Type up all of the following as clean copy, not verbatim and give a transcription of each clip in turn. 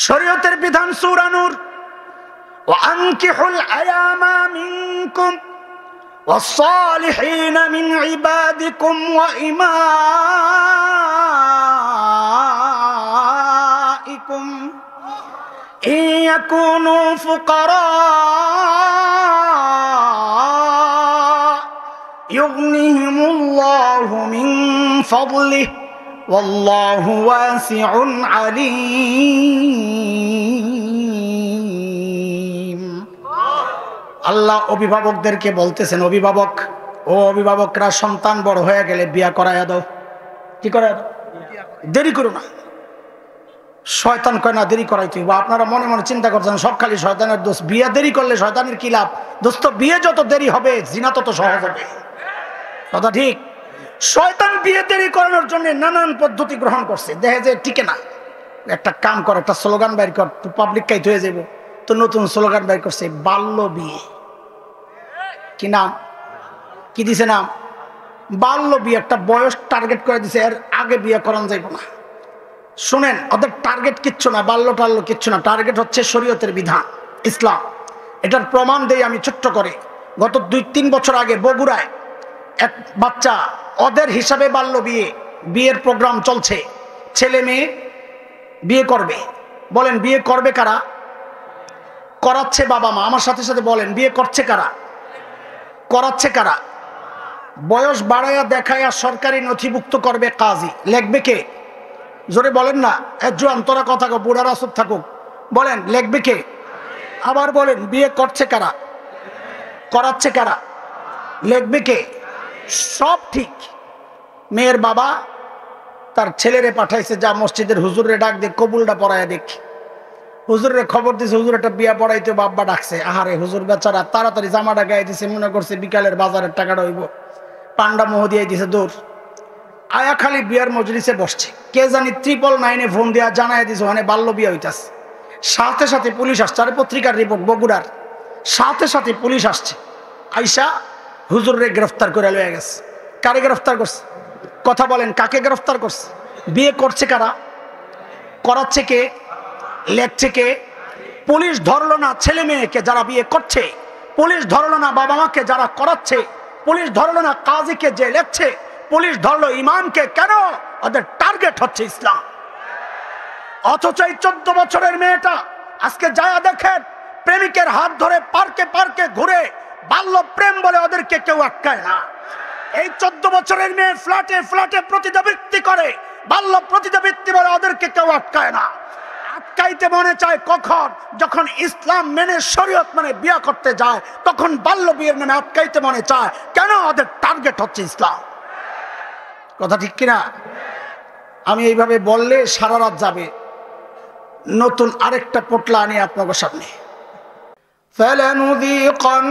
শরীয়তের বিধান সূরা নূর, ওয়া আনকিহুল আয়ামা মিনকুম ওয়াস-সালিহিনা মিন ইবাদিকুম ওয়া ইমাইকুম ইন ইয়াকুনু ফুকারা ইউগনিহিমুল্লাহু মিন ফাদলিহি ওয়াল্লাহু ওয়াসিউন আলীম। আল্লাহ অভিভাবকদেরকে বলতেছেন, অভিভাবকরা সন্তান বড় হয়ে গেলে বিয়া করায়া দাও। কি করায়া দাও? দেরি করো না। শয়তান কয় না দেরি করাইতে হইব। আপনারা মনে মনে চিন্তা করছেন সব খালি শয়তানের দোষ। বিয়ে দেরি করলে শয়তানের কি লাভ? দোস্ত, বিয়ে যত দেরি হবে জিনা তত সহজ হবে। কথা ঠিক। শয়তান বিয়ে দেরি করানোর জন্য নানান পদ্ধতি গ্রহণ করছে। দেখে যে টিকে না, একটা কাম কর, একটা স্লোগান বাইর কর, তো পাবলিক কাইতে হয়ে যাব। তো নতুন স্লোগান বাইর করছে বাল্য বিয়ে। কি নাম? কি দিছে নাম? বাল্য বিয়ে। একটা বয়স টার্গেট করে দিছে, এর আগে বিয়ে করানো যাইব না। শুনেন, ওদের টার্গেট কিচ্ছু না, বাল্য টাল্য কিচ্ছু না। টার্গেট হচ্ছে শরীয়তের বিধান, ইসলাম। এটার প্রমাণ দেই আমি ছোট্ট করে। গত 2-3 বছর আগে বগুড়ায় এক বাচ্চা, ওদের হিসাবে বাল্য বিয়ের প্রোগ্রাম চলছে। ছেলে মেয়ে বিয়ে করবে। বলেন বিয়ে করবে কারা? করাচ্ছে বাবা মা। আমার সাথে সাথে বলেন বিয়ে করছে কারা? করাচ্ছে কারা? বয়স বাড়াইয়া দেখাইয়া সরকারি নথিভুক্ত করবে কাজী। লিখবে কে? জোরে বলেন না। জোয়ান তোরা কথা কো, বুড়ারা চুপ থাকুক। বলেন লিখবে কে? আবার বলেন বিয়ে করছে কারা? করাচ্ছে কারা? লিখবে কে? সব ঠিক। মেয়ের বাবা তার ছেলেরে পাঠাইছে, যা মসজিদের হুজুরে ডাক দে, কবুলটা পড়ায় দেখ। হুজুরে খবর দিছে, হুজুর একটা বিয়া পড়াইতে বাব্বা ডাকছে। আহারে হুজুর বেচারা তাড়াতাড়ি জামাটা গায়ে দিছে, মনে করছে বিকালের বাজারের টাকাটা হইব। পান্ডা মোহ দিয়ে দিছে দৌড়। আয়া খালি বিয়ার মজলিসে বসছে। কে জানি 999 ফোন দিয়া জানাই দিছে ওখানে বাল্য বিয়া হইতাছে। সাথে সাথে পুলিশ আসছে। আরে পত্রিকার রিপোর্ট বগুড়ার। সাথে সাথে পুলিশ আসছে, আইসা হুজুরে গ্রেফতার করে লয়ে গেছে। কারে গ্রেফতার করছে? কথা বলেন, কাকে গ্রেফতার করছে? বিয়ে করছে কারা? করাচ্ছে কে? লেখছে কে? পুলিশ ধরলো না ছেলে মেয়েকে যারা বিয়ে করছে, পুলিশ ধরলো না বাবা মাকে যারা করাচ্ছে, পুলিশ ধরলো না কাজীকে যে লেখছে, পুলিশ ধরলো ইমামকে। কেন? ওদের টার্গেট হচ্ছে ইসলাম। অথচ এই 14 বছরের মেয়েটা আজকে যায় দেখেন, প্রেমিকের হাত ধরে পার্কে পার্কে ঘুরে বাল্য প্রেম বলে ওদেরকে কেউ আটকায় না। এই 14 বছরের মেয়ে ফ্ল্যাটে ফ্ল্যাটে প্রতিযোগিতা করে, বাল্য প্রতিযোগিতা বলে ওদেরকে কেউ আটকায় না। আটকাইতে মনে চায় কখন? যখন ইসলাম মেনে শরীয়ত মানে বিয়ে করতে যায়, তখন বাল্য বিয়ের নামে আটকাইতে মনে চায়। কেন? ওদের টার্গেট হচ্ছে ইসলাম। কথা ঠিক কিনা? আমি এইভাবে বললে সারা রাত যাবে। নতুন আরেকটা পোটলা আনি আপনাদের সামনে। فَلَنُذِيقَنَّ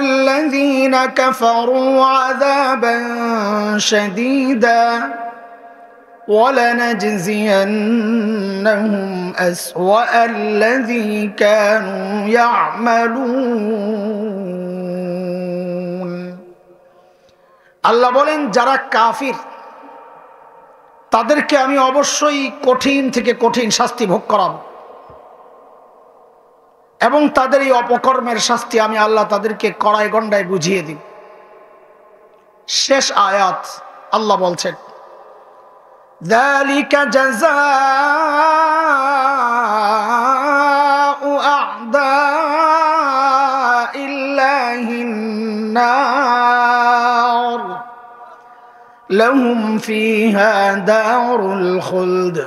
الَّذِينَ كَفَرُوا عَذَابًا شَدِيدًا وَلَنَجْزِيَنَّهُمْ أَسْوَأَ الَّذِي كَانُوا يَعْمَلُونَ। আল্লাহ বলেন, যারা কাফির তাদেরকে আমি অবশ্যই কঠিন থেকে কঠিন শাস্তি ভোগ করাবো, এবং তাদের এই অপকর্মের শাস্তি আমি আল্লাহ তাদেরকে কড়াই গন্ডায় বুঝিয়ে দিই। শেষ আয়াত আল্লাহ বলছেন, যালিকা জাযাউ আ'দাইল্লাহিন নার লাহুম ফিহা দারুল খুলদ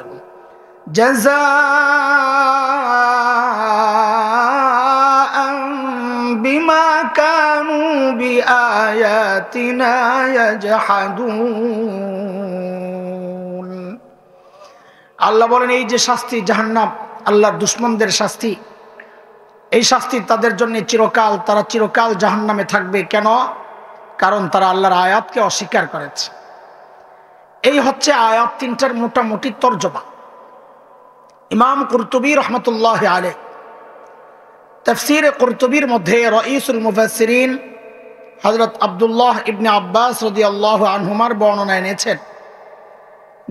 জাযাআন বিমা কানু বিআয়াতিনা ইয়াজহাদুন। আল্লাহ বলেন, এই যে শাস্তি জাহান্নাম, আল্লাহর দুশমনদের শাস্তি, এই শাস্তি তাদের জন্য চিরকাল, তারা চিরকাল জাহান্নামে থাকবে। কেন? কারণ তারা আল্লাহর আয়াতকে অস্বীকার করেছে। এই হচ্ছে আয়াত 3টার মোটামুটি তরজমা। ইমাম কুরতুবী রহমতুল্লাহ আলাইহি তাফসীরে কুরতুবীর মধ্যে রাইসুল মুফাসসিরিন হযরত আব্দুল্লাহ ইবনে আব্বাস রাদিয়াল্লাহু আনহুমার বর্ণনা এনেছেন।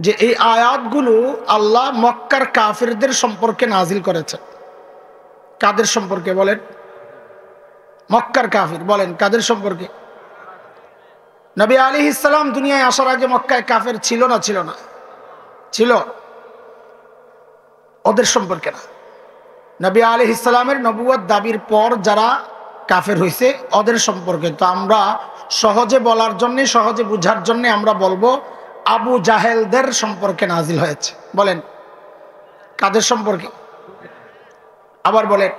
যে এই আয়াতগুলো আল্লাহ মক্কার কাফিরদের সম্পর্কে নাজিল করেছেন। কাদের সম্পর্কে বলেন? মক্কার কাফির। বলেন কাদের সম্পর্কে? নবী আলাইহিস সালাম দুনিয়ায় আসার আগে মক্কায় কাফের ছিল না? ছিল না? ছিল। ওদের সম্পর্কে না। নবী আলাইহিস সালামের নবুয়ত দাবির পর যারা কাফের হয়েছে ওদের সম্পর্কে। তো আমরা সহজে বলার জন্য, সহজে বুঝার জন্য আমরা বলবো আবু জাহেলদের সম্পর্কে নাজিল হয়েছে। বলেন কাদের সম্পর্কে? আবার বলেন,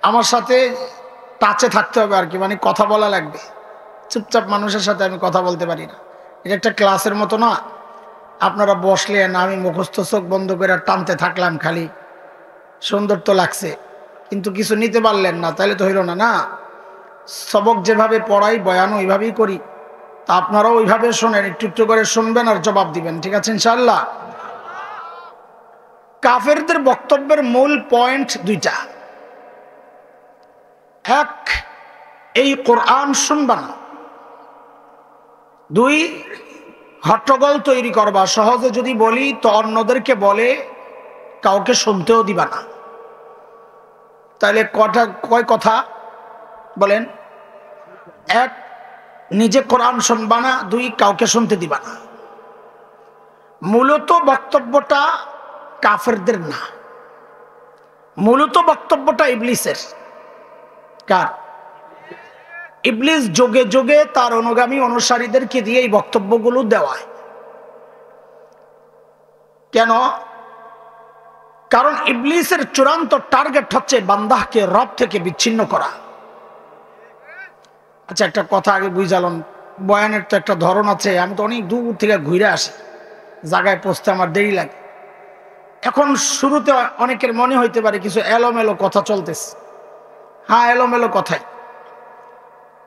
আমার সাথে টাচে থাকতে হবে আর কি, মানে কথা বলা লাগবে। চুপচাপ মানুষের সাথে আমি কথা বলতে পারি না। এটা একটা ক্লাসের মতো না, আপনারা বসলেন আমি মুখস্থ চোখ বন্ধ করে টানতে থাকলাম, খালি সুন্দর তো লাগছে কিন্তু কিছু নিতে পারলেন না, তাহলে তো হইল না। না, সবক যেভাবে পড়াই বয়ান ওইভাবেই করি, তা আপনারাও ওইভাবে শোনেন, একটু একটু করে শুনবেন আর জবাব দিবেন, ঠিক আছে ইনশাআল্লাহ? কাফেরদের বক্তব্যের মূল পয়েন্ট দুইটা। এক, এই কোরআন শুনবা না। দুই, হট্টগোল তৈরি করবা। সহজে যদি বলি তো অন্যদেরকে বলে কাউকে শুনতেও দিবা না। তাহলে কয় কথা বলেন? এক, নিজে কোরআন শুনবা না। দুই, কাউকে শুনতে দিবা না। মূলত বক্তব্যটা কাফেরদের না, মূলত বক্তব্যটা ইবলিসের। কার? ইবলিস যোগে যোগে তার অনুগামী অনুসারীদেরকে দিয়ে এই বক্তব্যগুলো দেওয়ায়। কেন? কারণ ইবলিসের চূড়ান্ত টার্গেট হচ্ছে বান্দাহকে রব থেকে বিচ্ছিন্ন করা। আচ্ছা, একটা কথা আগে বুঝালাম, বয়ানের তো একটা ধরন আছে। আমি তো অনেক দূর থেকে ঘুরে আসি, জায়গায় পৌঁছতে আমার দেরি লাগে। এখন শুরুতে অনেকের মনে হইতে পারে কিছু এলোমেলো কথা চলতেছে। হ্যাঁ, এলোমেলো কথাই,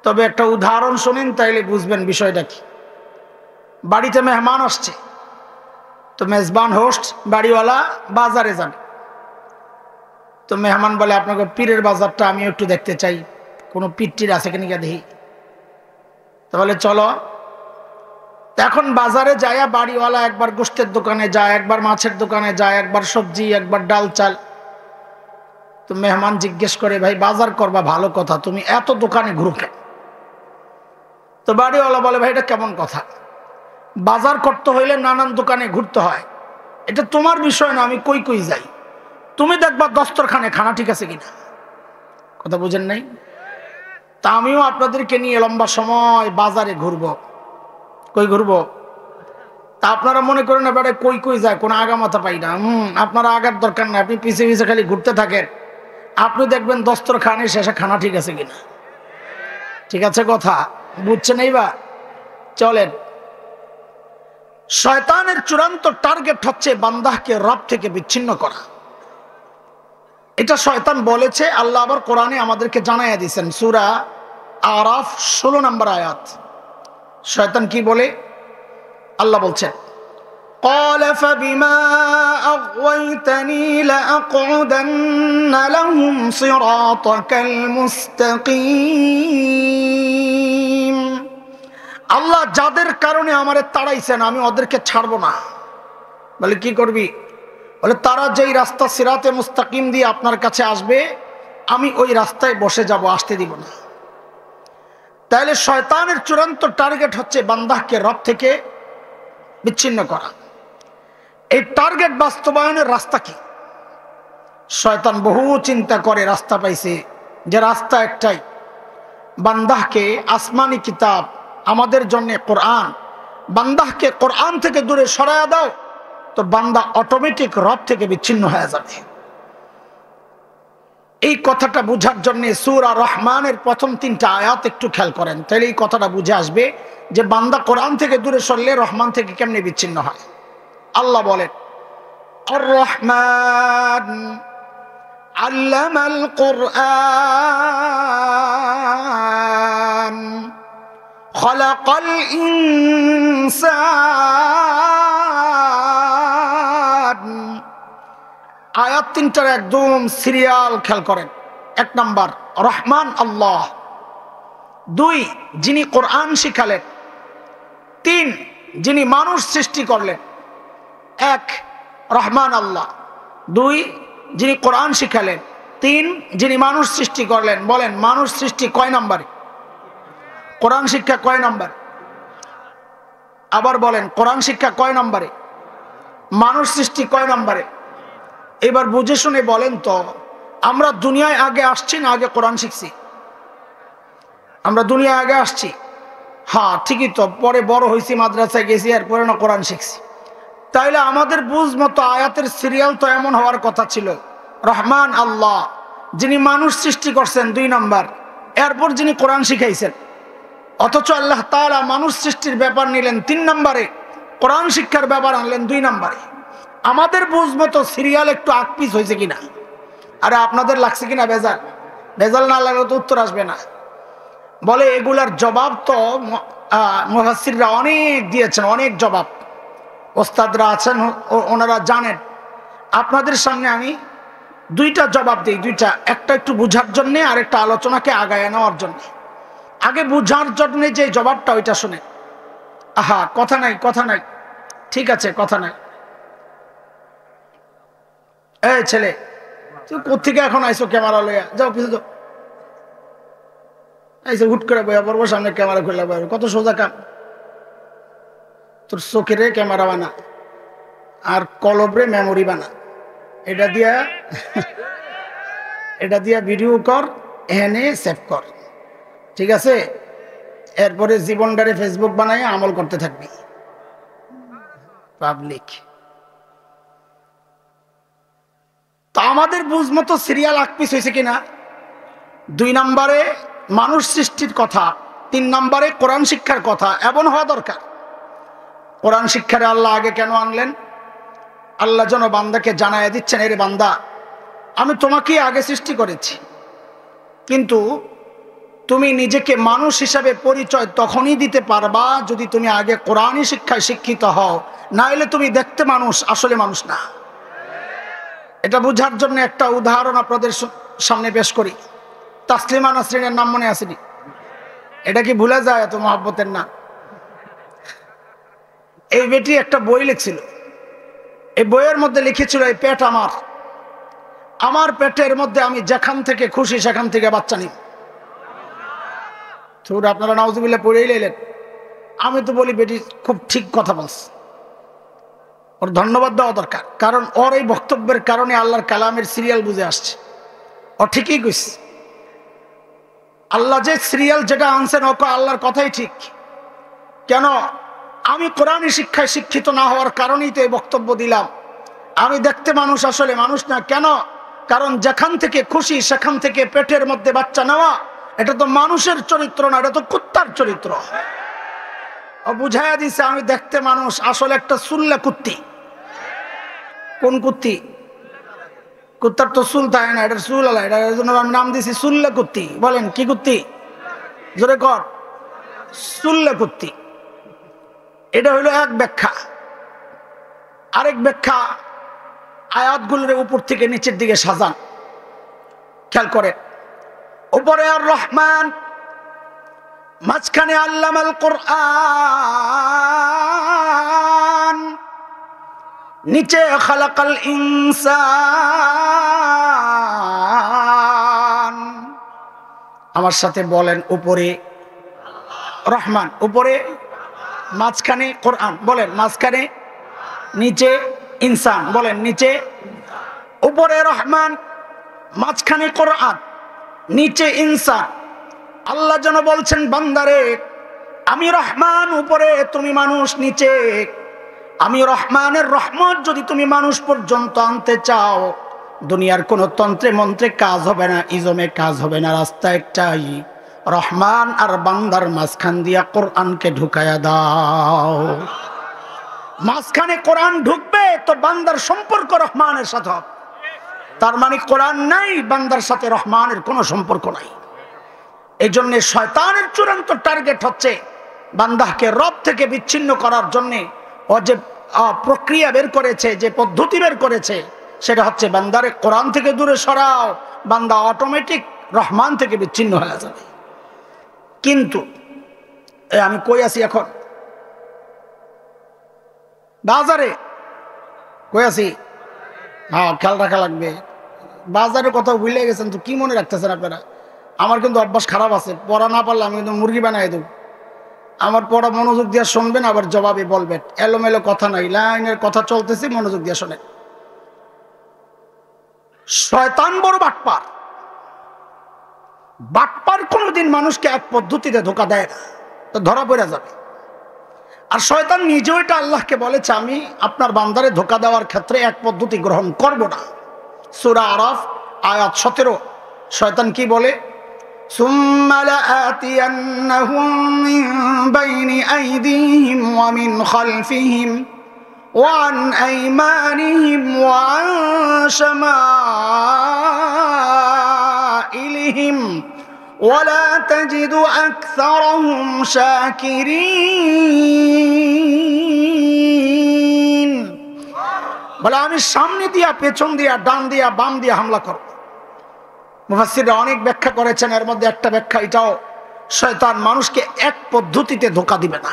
তবে একটা উদাহরণ শোনেন তাইলে বুঝবেন বিষয়টা কি। বাড়িতে মেহমান আসছে, তো মেজবান হোস্ট বাড়িওয়ালা বাজারে যাবে। তো মেহমান বলে আপনাকে পীরের বাজারটা আমি একটু দেখতে চাই, কোনো পীরটির আছে কিনা দেখি। তো বলে চলো। এখন বাজারে যায়, বাড়িওয়ালা একবার গোশতের দোকানে যায়, একবার মাছের দোকানে যায়, একবার সবজি, একবার ডাল চাল। তো মেহমান জিজ্ঞেস করে, ভাই বাজার করবা ভালো কথা, তুমি এত দোকানে ঘুরো কেন? তো বাড়িওয়ালা বলে, ভাই এটা কেমন কথা? বাজার করতে হইলে নানান দোকানে ঘুরতে হয়, এটা তোমার বিষয় না, আমি কই কই যাই। তুমি দেখবা দস্তরখানে খানা ঠিক আছে কিনা। কথা বুঝেন নাই? তা আমিও আপনাদেরকে নিয়ে লম্বা সময় বাজারে ঘুরবো। কই ঘুরবো? তা আপনারা মনে করেন এবারে কই কই যায়, কোনো আগা মাথা পাই না। আপনারা আগার দরকার না, আপনি পিছিয়ে পিছিয়ে খালি ঘুরতে থাকেন। আপনি দেখবেন দস্তরখানে শেষে খানা ঠিক আছে কিনা। ঠিক আছে কথা বুঝছেন? এইবার চলেন। শয়তানের চূড়ান্ত টার্গেট হচ্ছে বান্দাহকে রব থেকে বিচ্ছিন্ন করা। এটা শয়তান বলেছে, আল্লাহ আবার কোরআনে আমাদেরকে জানাইয়া দিয়েছেন। সূরা আরাফ 16 নম্বর আয়াত। শয়তান কি বলে? আল্লাহ বলছেন, قال فبما أغويتني لأقعدن لهم صراطك المستقيم। আল্লাহ যাদের কারণে আমারে তাড়াইছেন আমি ওদেরকে ছাড়বো না। বলে কি করবি? বলে তারা যেই রাস্তা সিরাতে মুস্তাকিম দিয়ে আপনার কাছে আসবে আমি ওই রাস্তায় বসে যাব, আসতে দিব না। তাহলে শয়তানের চূড়ান্ত টার্গেট হচ্ছে বান্দাহকে রব থেকে বিচ্ছিন্ন করা। এই টার্গেট বাস্তবায়নের রাস্তা কি? শয়তান বহু চিন্তা করে রাস্তা পাইছে, যে রাস্তা একটাই, বান্দাহকে আসমানি কিতাব, আমাদের জন্য কোরআন, বান্দাহকে কোরআন থেকে দূরে সরায়া দাও, তো বান্দা অটোমেটিক রব থেকে বিচ্ছিন্ন হয়ে যাবে। এই কথাটা বুঝার জন্য সূরা রহমানের প্রথম 3টা আয়াত একটু খেয়াল করেন, তাহলে এই কথাটা বুঝে আসবে যে বান্দা কোরআন থেকে দূরে সরলে রহমান থেকে কেমনে বিচ্ছিন্ন হয়। আল্লাহ বলেন, আর রহমান আল্লামাল কুরআন খালাকাল ইনসান। আয়াত 3টার একদম সিরিয়াল খেয়াল করেন। 1 নাম্বার রহমান আল্লাহ, 2 যিনি কোরআন শিখালেন, 3 যিনি মানুষ সৃষ্টি করলেন, এক রহমান আল্লাহ, দুই যিনি কোরআন শিখালেন, তিন যিনি মানুষ সৃষ্টি করলেন। বলেন মানুষ সৃষ্টি কয় নম্বরে? কোরআন শিক্ষা কয় নম্বরে? আবার বলেন কোরআন শিক্ষা কয় নম্বরে? মানুষ সৃষ্টি কয় নম্বরে? এবার বুঝে শুনে বলেন তো, আমরা দুনিয়ায় আগে আসছি না আগে কোরআন শিখছি? আমরা দুনিয়ায় আগে আসছি, হ্যাঁ ঠিকই তো, পরে বড় হয়েছি, মাদ্রাসায় গেছি, এরপরে না কোরআন শিখছি। তাইলে আমাদের বুঝ মতো আয়াতের সিরিয়াল তো এমন হওয়ার কথা ছিল, রহমান আল্লাহ যিনি মানুষ সৃষ্টি করছেন 2 নম্বর, এরপর যিনি কোরআন শিখাইছেন। অথচ আল্লাহ তাআলা মানুষ সৃষ্টির ব্যাপার নিলেন 3 নম্বরে, কোরআন শিক্ষার ব্যাপার আনলেন 2 নম্বরে। আমাদের বুঝ মতো সিরিয়াল একটু আকপিস হয়েছে কিনা? আরে আপনাদের লাগছে কিনা ভেজাল? ভেজাল না লাগলে তো উত্তর আসবে না। বলে এগুলার জবাব তো মুফাসসিররা অনেক দিয়েছেন, অনেক জবাব ওস্তাদরা আছেন, ওনারা জানেন। আপনাদের সামনে আমি 2টা জবাব দিই, 2টা, একটা একটু বুঝার জন্য আর একটা আলোচনাকে আগায় নেওয়ার জন্য। আগে বুঝার জন্য যে জবাবটা ওইটা শুনে। আহা কথা নাই, কথা নাই, ঠিক আছে কথা নাই। এই ছেলে তুই কোথেকে এখন আইসো ক্যামেরা লইয়া? যাও পিছু যাও, আইসো হুট করে বইয়া পড়বো, সামনে ক্যামেরা খুলে বইয়া, কত সোজা কাম। তোর চোখেরে ক্যামেরা বানা আর কলবরে মেমোরি বানা, এটা দিয়া ভিডিও কর, এনে সেভ কর, ঠিক আছে? এরপরে জীবনটারে ফেসবুক বানাই আমল করতে থাকবি পাবলিক। তা আমাদের বুঝ মতো সিরিয়াল আকপিস হয়েছে কিনা? 2 নম্বরে মানুষ সৃষ্টির কথা, 3 নম্বরে কোরআন শিক্ষার কথা। এমন হওয়া দরকার। কোরআন শিক্ষারে আল্লাহ আগে কেন আনলেন? আল্লাহ যেন বান্দাকে জানায় দিচ্ছেন, এরে বান্দা আমি তোমাকে আগে সৃষ্টি করেছি, কিন্তু তুমি নিজেকে মানুষ হিসাবে পরিচয় তখনই দিতে পারবা যদি তুমি আগে কোরআনী শিক্ষায় শিক্ষিত হও, না হলে তুমি দেখতে মানুষ, আসলে মানুষ না। এটা বোঝার জন্য একটা উদাহরণ আপনাদের সামনে পেশ করি। তাসলিমা নাসরিনের নাম মনে আসেনি? এটা কি ভুলে যায়? এত মহব্বতের না। এই বেটি একটা বই লিখছিল, এই বইয়ের মধ্যে লিখেছিল, এই পেট আমার পেটের মধ্যে আমি যেখান থেকে খুশি সেখান থেকে বাচ্চা নিই। আপনারা নাউজুবিল্লাহ পড়েই লাইলেন। আমি তো বলি বেটি খুব ঠিক কথা বলছে, ওর ধন্যবাদ দেওয়া দরকার, কারণ ওর এই বক্তব্যের কারণে আল্লাহর কালামের সিরিয়াল বুঝে আসছে। ও ঠিকই কইছে, আল্লাহ যে সিরিয়াল যেটা আনছেন ও আল্লাহর কথাই ঠিক। কেন? আমি কোরআনী শিক্ষায় শিক্ষিত না হওয়ার কারণেই তো এই বক্তব্য দিলাম। আমি দেখতে মানুষ, আসলে মানুষ না। কেন? কারণ যেখান থেকে খুশি সেখান থেকে পেটের মধ্যে বাচ্চা নেওয়া, এটা তো মানুষের চরিত্র না, এটা তো কুত্তার চরিত্র। ও বুঝাইয়া দিছে আমি দেখতে মানুষ, আসলে একটা সুল্লে কুত্তি। কোন কুত্তি? কুত্তার তো চুল থাকে না, এটা চুল আলা, এটার জন্য আমি নাম দিছি সুল্লে কুত্তি। বলেন কি কুত্তি? জোরে কর, সুল্লে কুত্তি। এটা হইল এক ব্যাখ্যা। আরেক ব্যাখ্যা, আয়াতগুলোর উপর থেকে নিচের দিকে সাজান। খেয়াল করে, উপরে আর রহমান, মাঝখানে আল্লামাল কোরআন, নিচে খালাকাল ইনসান। আমার সাথে বলেন, উপরে রহমান, উপরে মাঝখানে কোরআন, বলেন মাঝখানে, নিচে ইনসান, বলেন নিচে। উপরে রহমান, মাঝখানে কোরআন, নিচে ইনসান। আল্লাহ যেন বলছেন বান্দারে আমি রহমান, উপরে তুমি মানুষ, নিচে আমি রহমানের রহমত যদি তুমি মানুষ পর্যন্ত আনতে চাও, দুনিয়ার কোন তন্ত্রে মন্ত্রে কাজ হবে না, ইজমে কাজ হবে না, রাস্তা একটাই, রহমান আর বান্দার মাঝখান দিয়া কোরআনকে ঢুকায়া দাও। মাঝখানে কোরআন ঢুকবে তো বান্দার সম্পর্ক রহমানের সাথে হবে। তার মানে কোরআন নাই, বান্দার সাথে রহমানের কোনো সম্পর্ক নাই। এই জন্য শয়তানের চূড়ান্ত টার্গেট হচ্ছে বান্দাকে রব থেকে বিচ্ছিন্ন করার জন্য। ও যে প্রক্রিয়া বের করেছে, যে পদ্ধতি বের করেছে, সেটা হচ্ছে বান্দারে কোরআন থেকে দূরে সরাও, বান্দা অটোমেটিক রহমান থেকে বিচ্ছিন্ন হয়ে যাবে। কিন্তু আমি কই আছি এখন? বাজারে কই আছি? হ্যাঁ, খেয়াল রাখা লাগবে। বাজারের কথা ভুলে গেছেন তো কি মনে রাখতেছেন আপনারা? আমার কিন্তু অভ্যাস খারাপ আছে, পড়া না পারলে আমি কিন্তু মুরগি বানাই দেব। আমার পড়া মনোযোগ দিয়ে শুনবেন, আবার জবাবে বলবেন। এলোমেলো কথা নাই, লাইনের কথা চলতেছে, মনোযোগ দিয়ে শোনেন। শয়তান বড় বাটপার। বাটপার কোনোদিন মানুষকে এক পদ্ধতিতে ধোঁকা দেয় না, তো ধরা পড়ে যাবে। আর শয়তান নিজেও এটা আল্লাহকে বলেছে, আমি আপনার বান্দারে ধোঁকা দেওয়ার ক্ষেত্রে এক পদ্ধতি গ্রহণ করব না। সূরা আরাফ আয়াত 17। শয়তান কি বলে? সুম্মা লাআতিয়ান্নাহুম মিন বাইনি আইদিহিম ওয়া মিন খালফিহিম ওয়া আন আইমানিহিম ওয়া আন শামাইলিহিম ওয়া লা তাজিদু আকসারাহুম শাকিরিন। বলে আমি সামনে দিয়া, পেছন দিয়া, ডান দিয়া, বাম দিয়া হামলা করব। মুফাসসিররা অনেক ব্যাখ্যা করেছেন, এর মধ্যে একটা ব্যাখ্যা এটাও, শয়তান মানুষকে এক পদ্ধতিতে ধোঁকা দিবে না,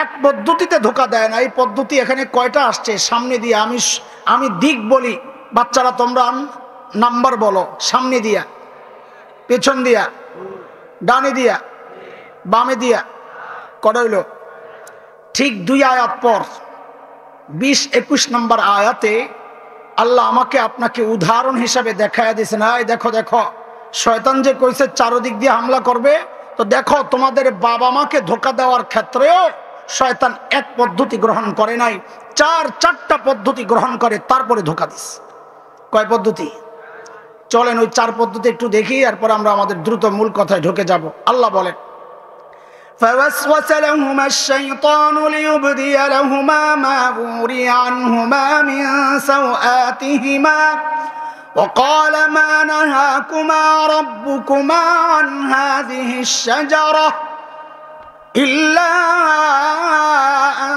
এক পদ্ধতিতে ধোঁকা দেয় না। এই পদ্ধতি এখানে কয়টা আসছে? সামনে দিয়ে, আমি দিক বলি, বাচ্চারা তোমরা নাম্বার বলো। সামনে দিয়া, পেছন দিয়া, ডানে দিয়া, বামে দিয়া। কটা হইল? ঠিক 2 আয়াত পর 20-21 নম্বর আয়াতে আল্লাহ আমাকে আপনাকে উদাহরণ হিসাবে দেখায় দিয়েছেন। এই দেখো দেখো, শয়তান যে কইছে চারদিক দিয়ে হামলা করবে, তো দেখো তোমাদের বাবা মাকে ধোঁকা দেওয়ার ক্ষেত্রেও শয়তান এক পদ্ধতি গ্রহণ করে নাই, 4টা পদ্ধতি গ্রহণ করে তারপরে ধোঁকা দিস। কয় পদ্ধতি? চলেন ওই 4 পদ্ধতি একটু দেখি, এরপর আমরা আমাদের দ্রুত মূল কথায় ঢুকে যাব। আল্লাহ বলেন, فوسوس لهما الشيطان ليبدي لهما ما وري عنهما من سوآتهما وقال ما نهاكما ربكما عن هذه الشجرة إلا أن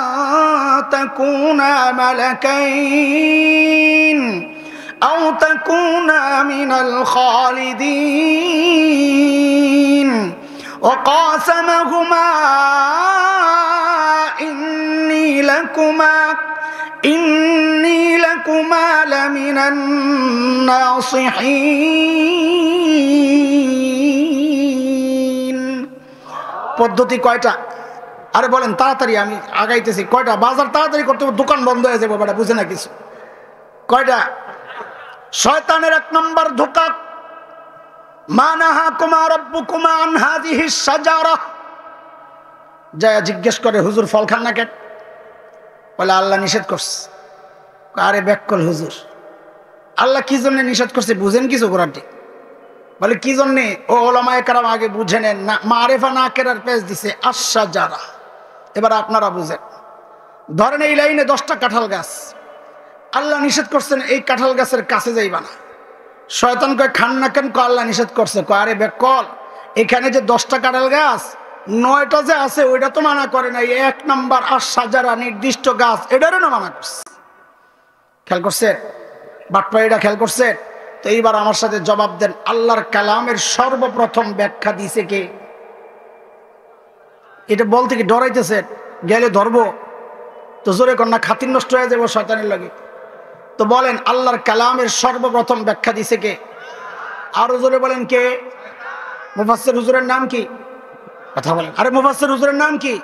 تكونا ملكين أو تكونا من الخالدين وقاسمهما إني لكما لمن الناصحين। পদ্ধতি কয়টা? আরে বলেন তাড়াতাড়ি, আমি আগাইতেছি। কয়টা? বাজার তাড়াতাড়ি করতে হবে, দোকান বন্ধ হয়ে যাবে, বেটা বুঝে না কিছু। কয়টা? শয়তানের 1 নম্বর ধোঁকা, মা নাহাকুমা রাব্বুকুমা আন হাযিহিশ শাজারা। যায় জিজ্ঞেস করে, হুজুর ফল খান না কেন? বলে আল্লাহ নিষেধ করছে। আরে ব্যাককল হুজুর, আল্লাহ কি জন্য নিষেধ করছে বুঝেন কিছু? কোরআনটি বলে কি জন্যে? ও ওলামায়ে কেরাম আগে বুঝে নেন না, মারেফা না কেরার পেজ দিছে আশ-শাজারা। এবার আপনারা বুঝেন। ধরেন এই লাইনে 10টা কাঁঠাল গাছ, আল্লাহ নিষেধ করছেন এই কাঁঠাল গাছের কাছে যাইবা না। শয়তান কয় খান না কেন? আল্লাহ নিষেধ করছে। আরে বেকল, এখানে যে 10টা কাঁঠাল গাছ, 9টা যে আছে ওইটা তো মানা করে নাই, 1 নম্বর আশ-শাজারা নির্দিষ্ট গাছ, এটারও না মানা করছে। খেয়াল করছে বাটপাড়িটা? খেয়াল করছে? তো এইবার আমার সাথে জবাব দেন, আল্লাহর কালামের সর্বপ্রথম ব্যাখ্যা দিছে কে? এটা বলতে কি ডরাইতেছে? গেলে ধরবো তো জোরে কন্যা, খাতির নষ্ট হয়ে যাবো শয়তানের লাগে। তো বলেন আল্লাহর কালামের সর্বপ্রথম ব্যাখ্যা দিছে কে? আরো জোরে বলেন কে? মুফাসসির হুজুরের নাম কি? কথা বলেন। আরে মুফাসসির হুজুরের নাম কি?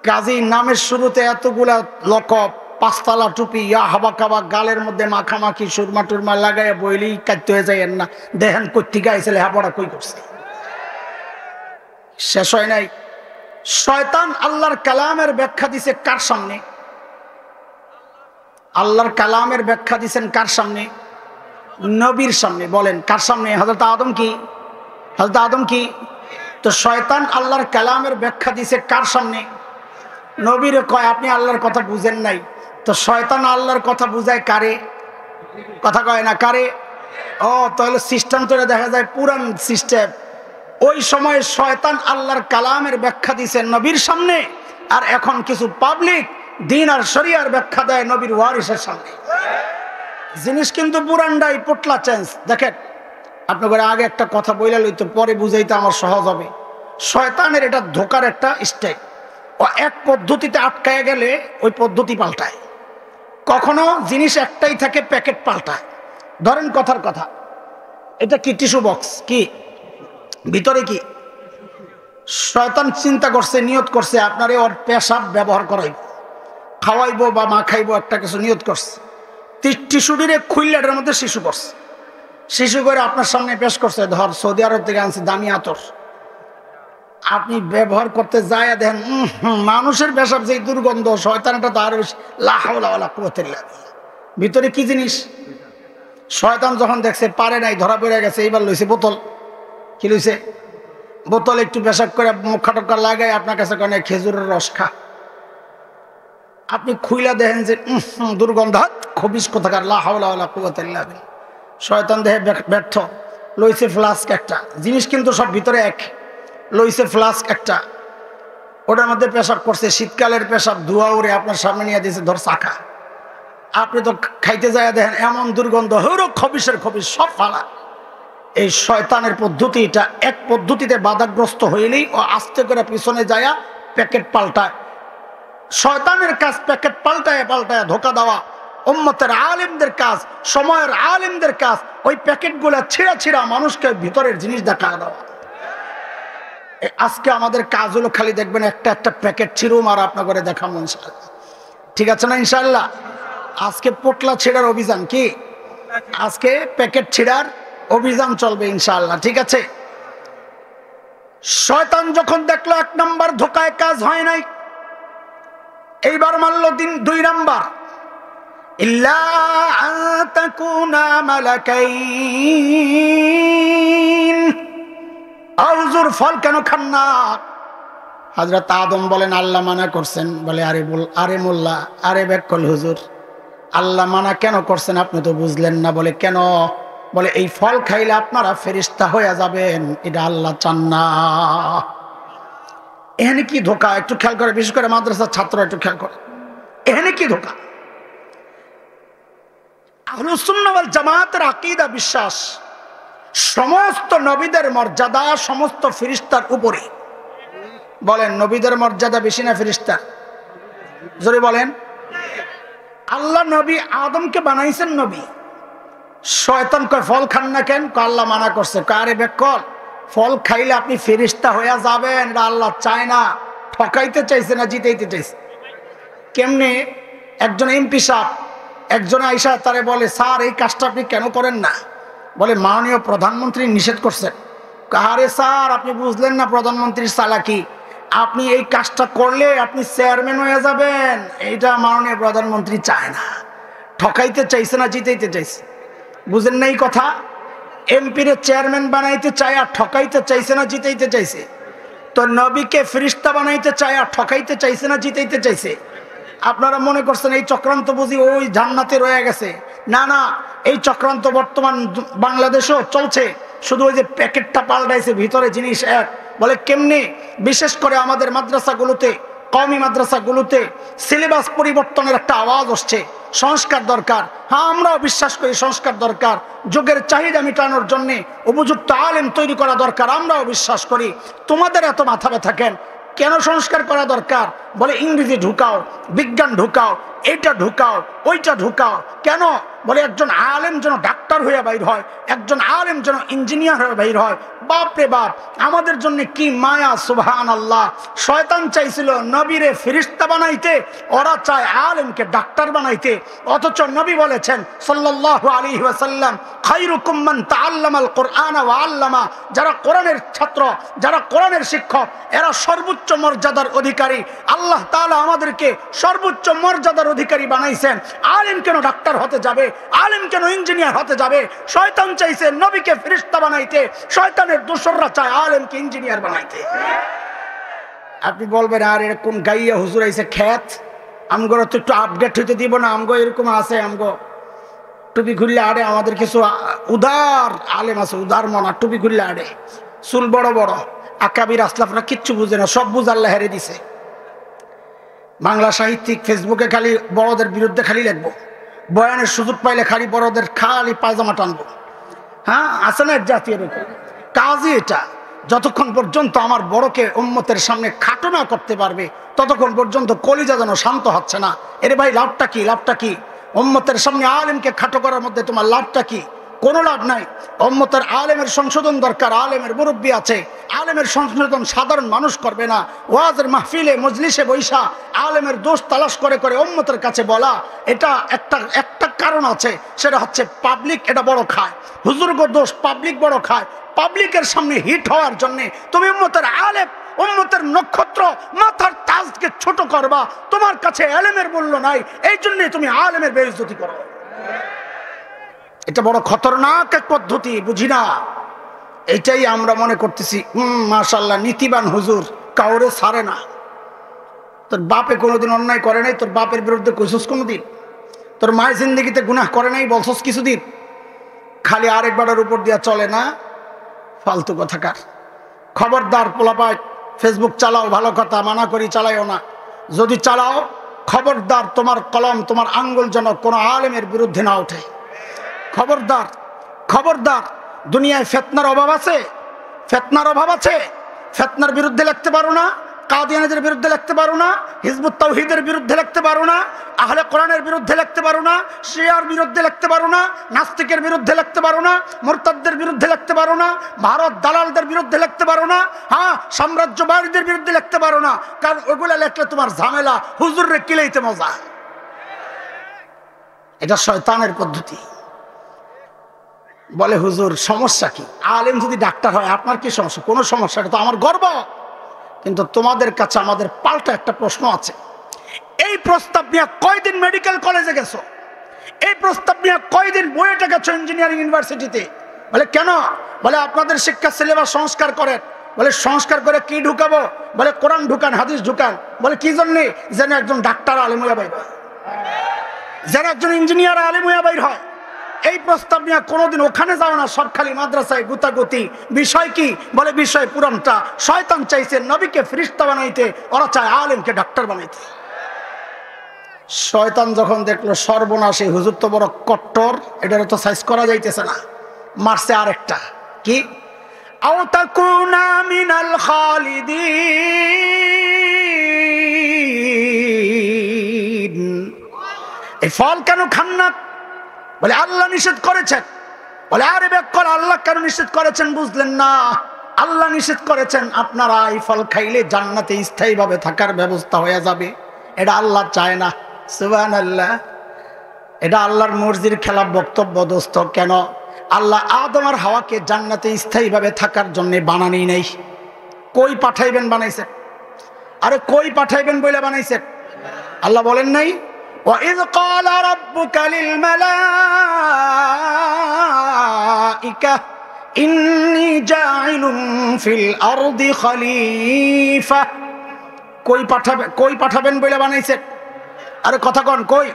কাজী নামের শুরুতে এতগুলা লকব, 5 তলা টুপি, ইয়া হাবা কাবা, গালের মধ্যে মাখামাখি সুরমা টুরমা লাগাইয়া বইলেই কাটতে হয়ে যায় না। দেখেন কর্তিকা এসে লেহাপড়া কই করছে, শেষ হয় নাই। শয়তান আল্লাহর কালামের ব্যাখ্যা দিছে কার সামনে? আল্লাহর কালামের ব্যাখ্যা দিছেন কার সামনে? নবীর সামনে। বলেন কার সামনে? হযরত আদম কি? হযরত আদম কি? তো শয়তান আল্লাহর কালামের ব্যাখ্যা দিছে কার সামনে? নবীর। কয় আপনি আল্লাহর কথা বুঝেন নাই। তো শয়তান আল্লাহর কথা বুঝায় কারে? কথা কয় না কারে? ও তাহলে সিস্টেম তো দেখা যায় পুরান সিস্টেম। ওই সময় শয়তান আল্লাহর কালামের ব্যাখ্যা দিছে নবীর সামনে, আর এখন কিছু পাবলিক দিন আর শরিয়ার ব্যাখ্যা দেয় নবীর ওয়ারিসের সামনে। জিনিস কিন্তু পুরানটাই, পোটলা চেঞ্জ। দেখেন আপনাদের আগে একটা কথা বইলা লইতো, পরে বুঝাইতে আমার সহজ হবে। শয়তানের এটা ধোকার একটা স্টাইল। ও এক পদ্ধতিতে আটকায় গেলে ওই পদ্ধতি পাল্টায়। কখনো জিনিস একটাই থাকে, প্যাকেট পাল্টায়। ধরেন কথার কথা, এটা কি টিস্যু বক্স, কি ভিতরে কি শয়তান চিন্তা করছে, নিয়ত করছে আপনারে ওর পেশাব ব্যবহার করাইব, খাওয়াইবো বা মা খাইবো, একটা কিছু নিয়ত করছে। টিস্যুটিরে খুললেটার মধ্যে শিশু করছে, শিশু করে আপনার সামনে পেশ করছে। ধর সৌদি আরব থেকে আনছে দামি আতর, আপনি ব্যবহার করতে যায় দেখেন মানুষের পেশাব যেই দুর্গন্ধ, শয়তানটা তো আরো বেশি। লা হাওলা ওয়ালা কুওয়াতা ইল্লা বিল্লাহ। ভিতরে কি জিনিস? শয়তান যখন দেখছে পারে নাই, ধরা পড়ে গেছে, এইবার লইছে বোতল। কি লইছে? বোতল। একটু পেশাব করে মুখা টক্কা লাগাই আপনার কাছে কেন খেজুরের রস খা। আপনি খুইলা দেখেন যে দুর্গন্ধ, খবিস কোথাকার, লা হাওলা ওয়ালা কুওয়াতা ইল্লা বিল্লাহ। শয়তান দেহে ব্যর্থ, লইছে ফ্লাস্ক একটা জিনিস, কিন্তু সব ভিতরে এক। লইছে ফ্লাস্ক একটা, ওটার মধ্যে পেশাব করছে, শীতকালের পেশাব, ধোয়া উড়ে আপনার সামনে নিয়ে দিয়েছে, ধর চাকা। আপনি তো খাইতে যায় দেখেন এমন দুর্গন্ধ, হরো খবিসের খবিস সব ফালা। এই শয়তানের পদ্ধতিটা, এক পদ্ধতিতে বাধাগ্রস্ত হইলেই ও আস্তে করে পিছনে যায় প্যাকেট পাল্টায়। শয়তানের কাজ প্যাকেট পাল্টায় পাল্টায় ধোকা দেওয়া। উম্মতের আলেমদের কাজ, সময়ের আলেমদের কাজ ওই প্যাকেটগুলা ছিঁড়া ছিঁড়া মানুষকে ভিতরের জিনিস দেখা দেওয়া। আজকে আমাদের কাজ হলো খালি দেখবেন একটা একটা প্যাকেট ছিঁড়ুম আর আপনার করে দেখাবো ইনশাআল্লাহ। ঠিক আছে না ইনশাআল্লাহ? আজকে পোটলা ছেঁড়ার অভিযান, কি আজকে প্যাকেট ছেঁড়ার অভিযান চলবে ইনশাআল্লাহ। ঠিক আছে। শয়তান যখন দেখলো 1 নাম্বার ধোকায় কাজ হয় নাই, এইবার মানলো 2 নাম্বার, ইল্লা আন তাকুনা মালাকাইন। হুজুর ফল কেন খান না? হযরত আদম বলেন আল্লাহ মানা করছেন। বলে আরে মোল্লা, আরে বেকল হুজুর, আল্লাহ মানা কেন করছেন আপনি তো বুঝলেন না। বলে কেন? বলে এই ফল খাইলে আপনারা ফেরেশতা হয়ে যাবেন, এটা আল্লাহ চান না। এখানে কি ধোকা একটু খেয়াল করে, বিশেষ করে মাদ্রাসার ছাত্র একটু খেয়াল করে, এখানে কি ধোকা। আহলুস সুন্নাহ ওয়াল জামাতের আকীদা, বিশ্বাস, সমস্ত নবীদের মর্যাদা সমস্ত ফেরেশতার উপরে। বলেন নবীদের মর্যাদা বেশি না ফেরেশতার? জোরে বলেন। আল্লাহ নবী আদমকে বানাইছেন নবী। শয়তান কয় ফল খান না কেন? আল্লাহ মানা করছে। আরে বেকল, ফল খাইলে আপনি ফেরেশতা হয়ে যাবেন, এটা আল্লাহ চায় না। ঠকাইতে চাইছে না জিতাইতে চাইছে? কেমনে? একজন এমপি সাহেব একজন আইসা তারে বলে, স্যার এই কাজটা আপনি কেন করেন না? বলে মাননীয় প্রধানমন্ত্রী নিষেধ করছেন। আরে স্যার আপনি বুঝলেন না প্রধানমন্ত্রীর চালাকি, আপনি এই কাজটা করলে আপনি চেয়ারম্যান হয়ে যাবেন, এইটা মাননীয় প্রধানমন্ত্রী চায় না। ঠকাইতে চাইছে না জিতাইতে চাইছে? বুঝেন না এই কথা? এমপির চেয়ারম্যান বানাইতে চায় আর ঠকাইতে চাইছে না জিতাইতে চাইছে? তো নবীকে ফেরেশতা বানাইতে চায় আর ঠকাইতে চাইছে না জিতাইতে চাইছে? আপনারা মনে করছেন এই চক্রান্ত বুঝি ওই জান্নাতে রয়ে গেছে? না না, এই চক্রান্ত বর্তমান বাংলাদেশেও চলছে, শুধু ওই যে প্যাকেটটা পাল্টাইছে, ভিতরে জিনিস এক। বলে কেমনে? বিশেষ করে আমাদের মাদ্রাসাগুলোতে, কওমি মাদ্রাসাগুলোতে সিলেবাস পরিবর্তনের একটা আওয়াজ আসছে। সংস্কার দরকার। হ্যাঁ, আমরাও বিশ্বাস করি সংস্কার দরকার, যুগের চাহিদা মেটানোর জন্য উপযুক্ত আলেম তৈরি করা দরকার, আমরাও বিশ্বাস করি। তোমাদের এত মাথা ব্যথা কেন সংস্কার করা দরকার? বলে ইংরেজি ঢুকাও, বিজ্ঞান ঢুকাও, এইটা ঢুকাও, ওইটা ঢুকাও। কেন? বলে একজন আলেম যেন ডাক্তার হয়ে বাইর হয়, একজন আলেম যেন ইঞ্জিনিয়ার হয়ে বাইর হয়। বাপরে বাপ, আমাদের জন্য কি মায়া! সুবহানাল্লাহ। শয়তান চাইছিল নবীরে ফেরেশতা বানাইতে, ওরা চায় আলেমকে ডাক্তার বানাইতে। অথচ নবী বলেছেন সাল্লাল্লাহু আলাইহি ওয়াসাল্লাম, খায়রুকুম মান তাআল্লামাল কুরআনা ওয়া আল্লামা। যারা কোরআনের ছাত্র, যারা কোরআনের শিক্ষক, এরা সর্বোচ্চ মর্যাদার অধিকারী। আল্লাহ তাআলা আমাদেরকে সর্বোচ্চ মর্যাদার অধিকারী বানাইছেন। আলেম কেন ডাক্তার হতে যাবে? আলেম কেন ইঞ্জিনিয়ার হতে যাবে? শয়তান চাইছে নবীকে ফেরেশতা বানাইতে, শয়তানের দোসররা চায় আলেমকে ইঞ্জিনিয়ার বানাইতে। আপনি বলবেন আর এর কোন গাইয়া হুজুর আইছে খ্যাত, আমগো তো একটু আপডেট হইতে দিব না? আমগো এরকম আছে, আমগো টুপি খুললে আড়ে, আমাদের কিছু উদার আলেম আছে, উদার মনা, টুপি খুললে আড়ে, চুল বড় বড়, আকাবির আসলাফরা কিচ্ছু বুঝে না, সব বুঝ আল্লাহ হেরে দিছে। বাংলা সাহিত্যিক ফেসবুকে খালি বড়দের বিরুদ্ধে খালি লিখবো, বয়ানের সুযোগ পাইলে খালি বড়দের খালি পায়জামা টানবো। হ্যাঁ, আছে না এক জাতীয় কাজই এটা। যতক্ষণ পর্যন্ত আমার বড়কে উম্মতের সামনে খাটো না করতে পারবে ততক্ষণ পর্যন্ত কলিজা যেন শান্ত হচ্ছে না। এরে ভাই লাভটা কি? লাভটা কি? উম্মতের সামনে আলেমকে খাটো করার মধ্যে তোমার লাভটা কি? কোনো লাভ নাই। উম্মতের আলেমের সংশোধন দরকার। আলেমের মুরব্বী আছে, আলেমের সংশোধন সাধারণ মানুষ করবে না। ওয়াজের মাহফিলে মজলিসে বৈশা আলেমের দোষ তালাশ করে করে উম্মতের কাছে বলা, এটা একটা কারণ আছে, সেটা হচ্ছে পাবলিক এটা বড় খায়। হুজুরগো দোষ পাবলিক বড় খায়। পাবলিকের সামনে হিট হওয়ার জন্য তুমি উম্মতের আলেম, উম্মতের নক্ষত্র, মাথার তাজকে ছোট করবা। তোমার কাছে আলেমের মূল্য নাই, এই জন্য তুমি আলেমের বেইজ্জতি করো। এটা বড় খতরনাক এক পদ্ধতি, বুঝি না? এটাই আমরা মনে করতেছি মাশাআল্লাহ নীতিবান হুজুর, কাউরে ছাড়ে না। তোর বাপে কোনোদিন অন্যায় করে নাই, তোর বাপের বিরুদ্ধে কইছস কোনোদিন? তোর মায়ের জিন্দেগিতে গুনাহ করে নাই বলছস কিছুদিন? খালি আরেকবারের উপর দিয়া চলে না, ফালতু কথাকার। খবরদার পোলাপায় ফেসবুক চালাও, ভালো কথা, মানা করি চালাইও না। যদি চালাও খবরদার তোমার কলম, তোমার আঙ্গুল যেন কোনো আলেমের বিরুদ্ধে না ওঠে। খবরদার, খবরদার। দুনিয়ায় ফিতনার অভাব আছে, ফিতনার অভাব আছে। ফিতনার বিরুদ্ধে লিখতে পারো না, কাদিয়ানীদের বিরুদ্ধে লিখতে পারো না, হিজবুত তাওহীদের বিরুদ্ধে লিখতে পারো না, আহলে কোরআনের বিরুদ্ধে লিখতে পারো না, শিয়ার বিরুদ্ধে লিখতে পারো না, নাস্তিকের বিরুদ্ধে লিখতে পারো না, মুরতাদদের বিরুদ্ধে লিখতে পারো না, ভারত দালালদের বিরুদ্ধে লিখতে পারো না, হ্যাঁ সাম্রাজ্যবাদীদের বিরুদ্ধে লিখতে পারো না। কারণ ওগুলা লিখলে তোমার ঝামেলা, হুজুররে কিলাইতে মজা। এটা শয়তানের পদ্ধতি। বলে হুজুর সমস্যা কি? আলেম যদি ডাক্তার হয় আপনার কি সমস্যা? কোনো সমস্যা, এটা তো আমার গর্ব। কিন্তু তোমাদের কাছে আমাদের পাল্টা একটা প্রশ্ন আছে। এই প্রস্তাব নিয়ে কয়দিন মেডিকেল কলেজে গেছো? এই প্রস্তাব নিয়ে কয়দিন বুয়েটে গেছো, ইঞ্জিনিয়ারিং ইউনিভার্সিটিতে? বলে কেন? বলে আপনাদের শিক্ষা সিলেবাস সংস্কার করেন। বলে সংস্কার করে কি ঢুকাবো? বলে কোরআন ঢুকান, হাদিস ঢুকান। বলে কি জন্যে? যেন একজন ডাক্তার আলেম হইয়া বাইর হয়, যেন একজন ইঞ্জিনিয়ার আলেম হইয়া বাইর হয়। এই প্রস্তাব নিয়ে কোনোদিন ওখানে যাও না, সরকারি মাদ্রাসায় গুতাগুতি। বিষয় কি? বলে বিষয় পুরানটা। শয়তান চাইছে নবীকে ফেরেশতা বানাইতে, ওরা চায় আলেমকে ডাক্তার বানাইতে। শয়তান যখন দেখলো সর্বনাশী, হুজুর তো বড় কট্টর, এটারে তো সাইজ করা যাইতেছে না, মারছে আরেকটা। কি? আও তাকুনা মিনাল খালিদিন। এই ফল কেন খান না? বলে আল্লাহ নিষেধ করেছেন। বলে আরে বেকল, আল্লাহ কেন নিষেধ করেছেন বুঝলেন না? আল্লাহ নিষেধ করেছেন আপনারা এই ফল খাইলে জান্নাতে স্থায়ীভাবে থাকার ব্যবস্থা হয়ে যাবে। এটা আল্লাহ চায় না। সুবহানাল্লাহ। এটা আল্লাহর মর্জির খেলাফ বক্তব্য দোস্ত। কেন? আল্লাহ আদম আর হাওয়াকে জান্নাতে স্থায়ীভাবে থাকার জন্য বানানি নেই। কই পাঠাইবেন বানাইছেন? আরে কই পাঠাইবেন বলে বানাইছেন? আল্লাহ বলেন নাই وَإِذْ قَالَ رَبُّكَ لِلْمَلَائِكَةِ إِنِّي جَاعِلٌ فِي الْأَرْضِ خَلِيفَةً। কই পাঠাবেন বলে বানাইছেন? আরে কথা কন, কই?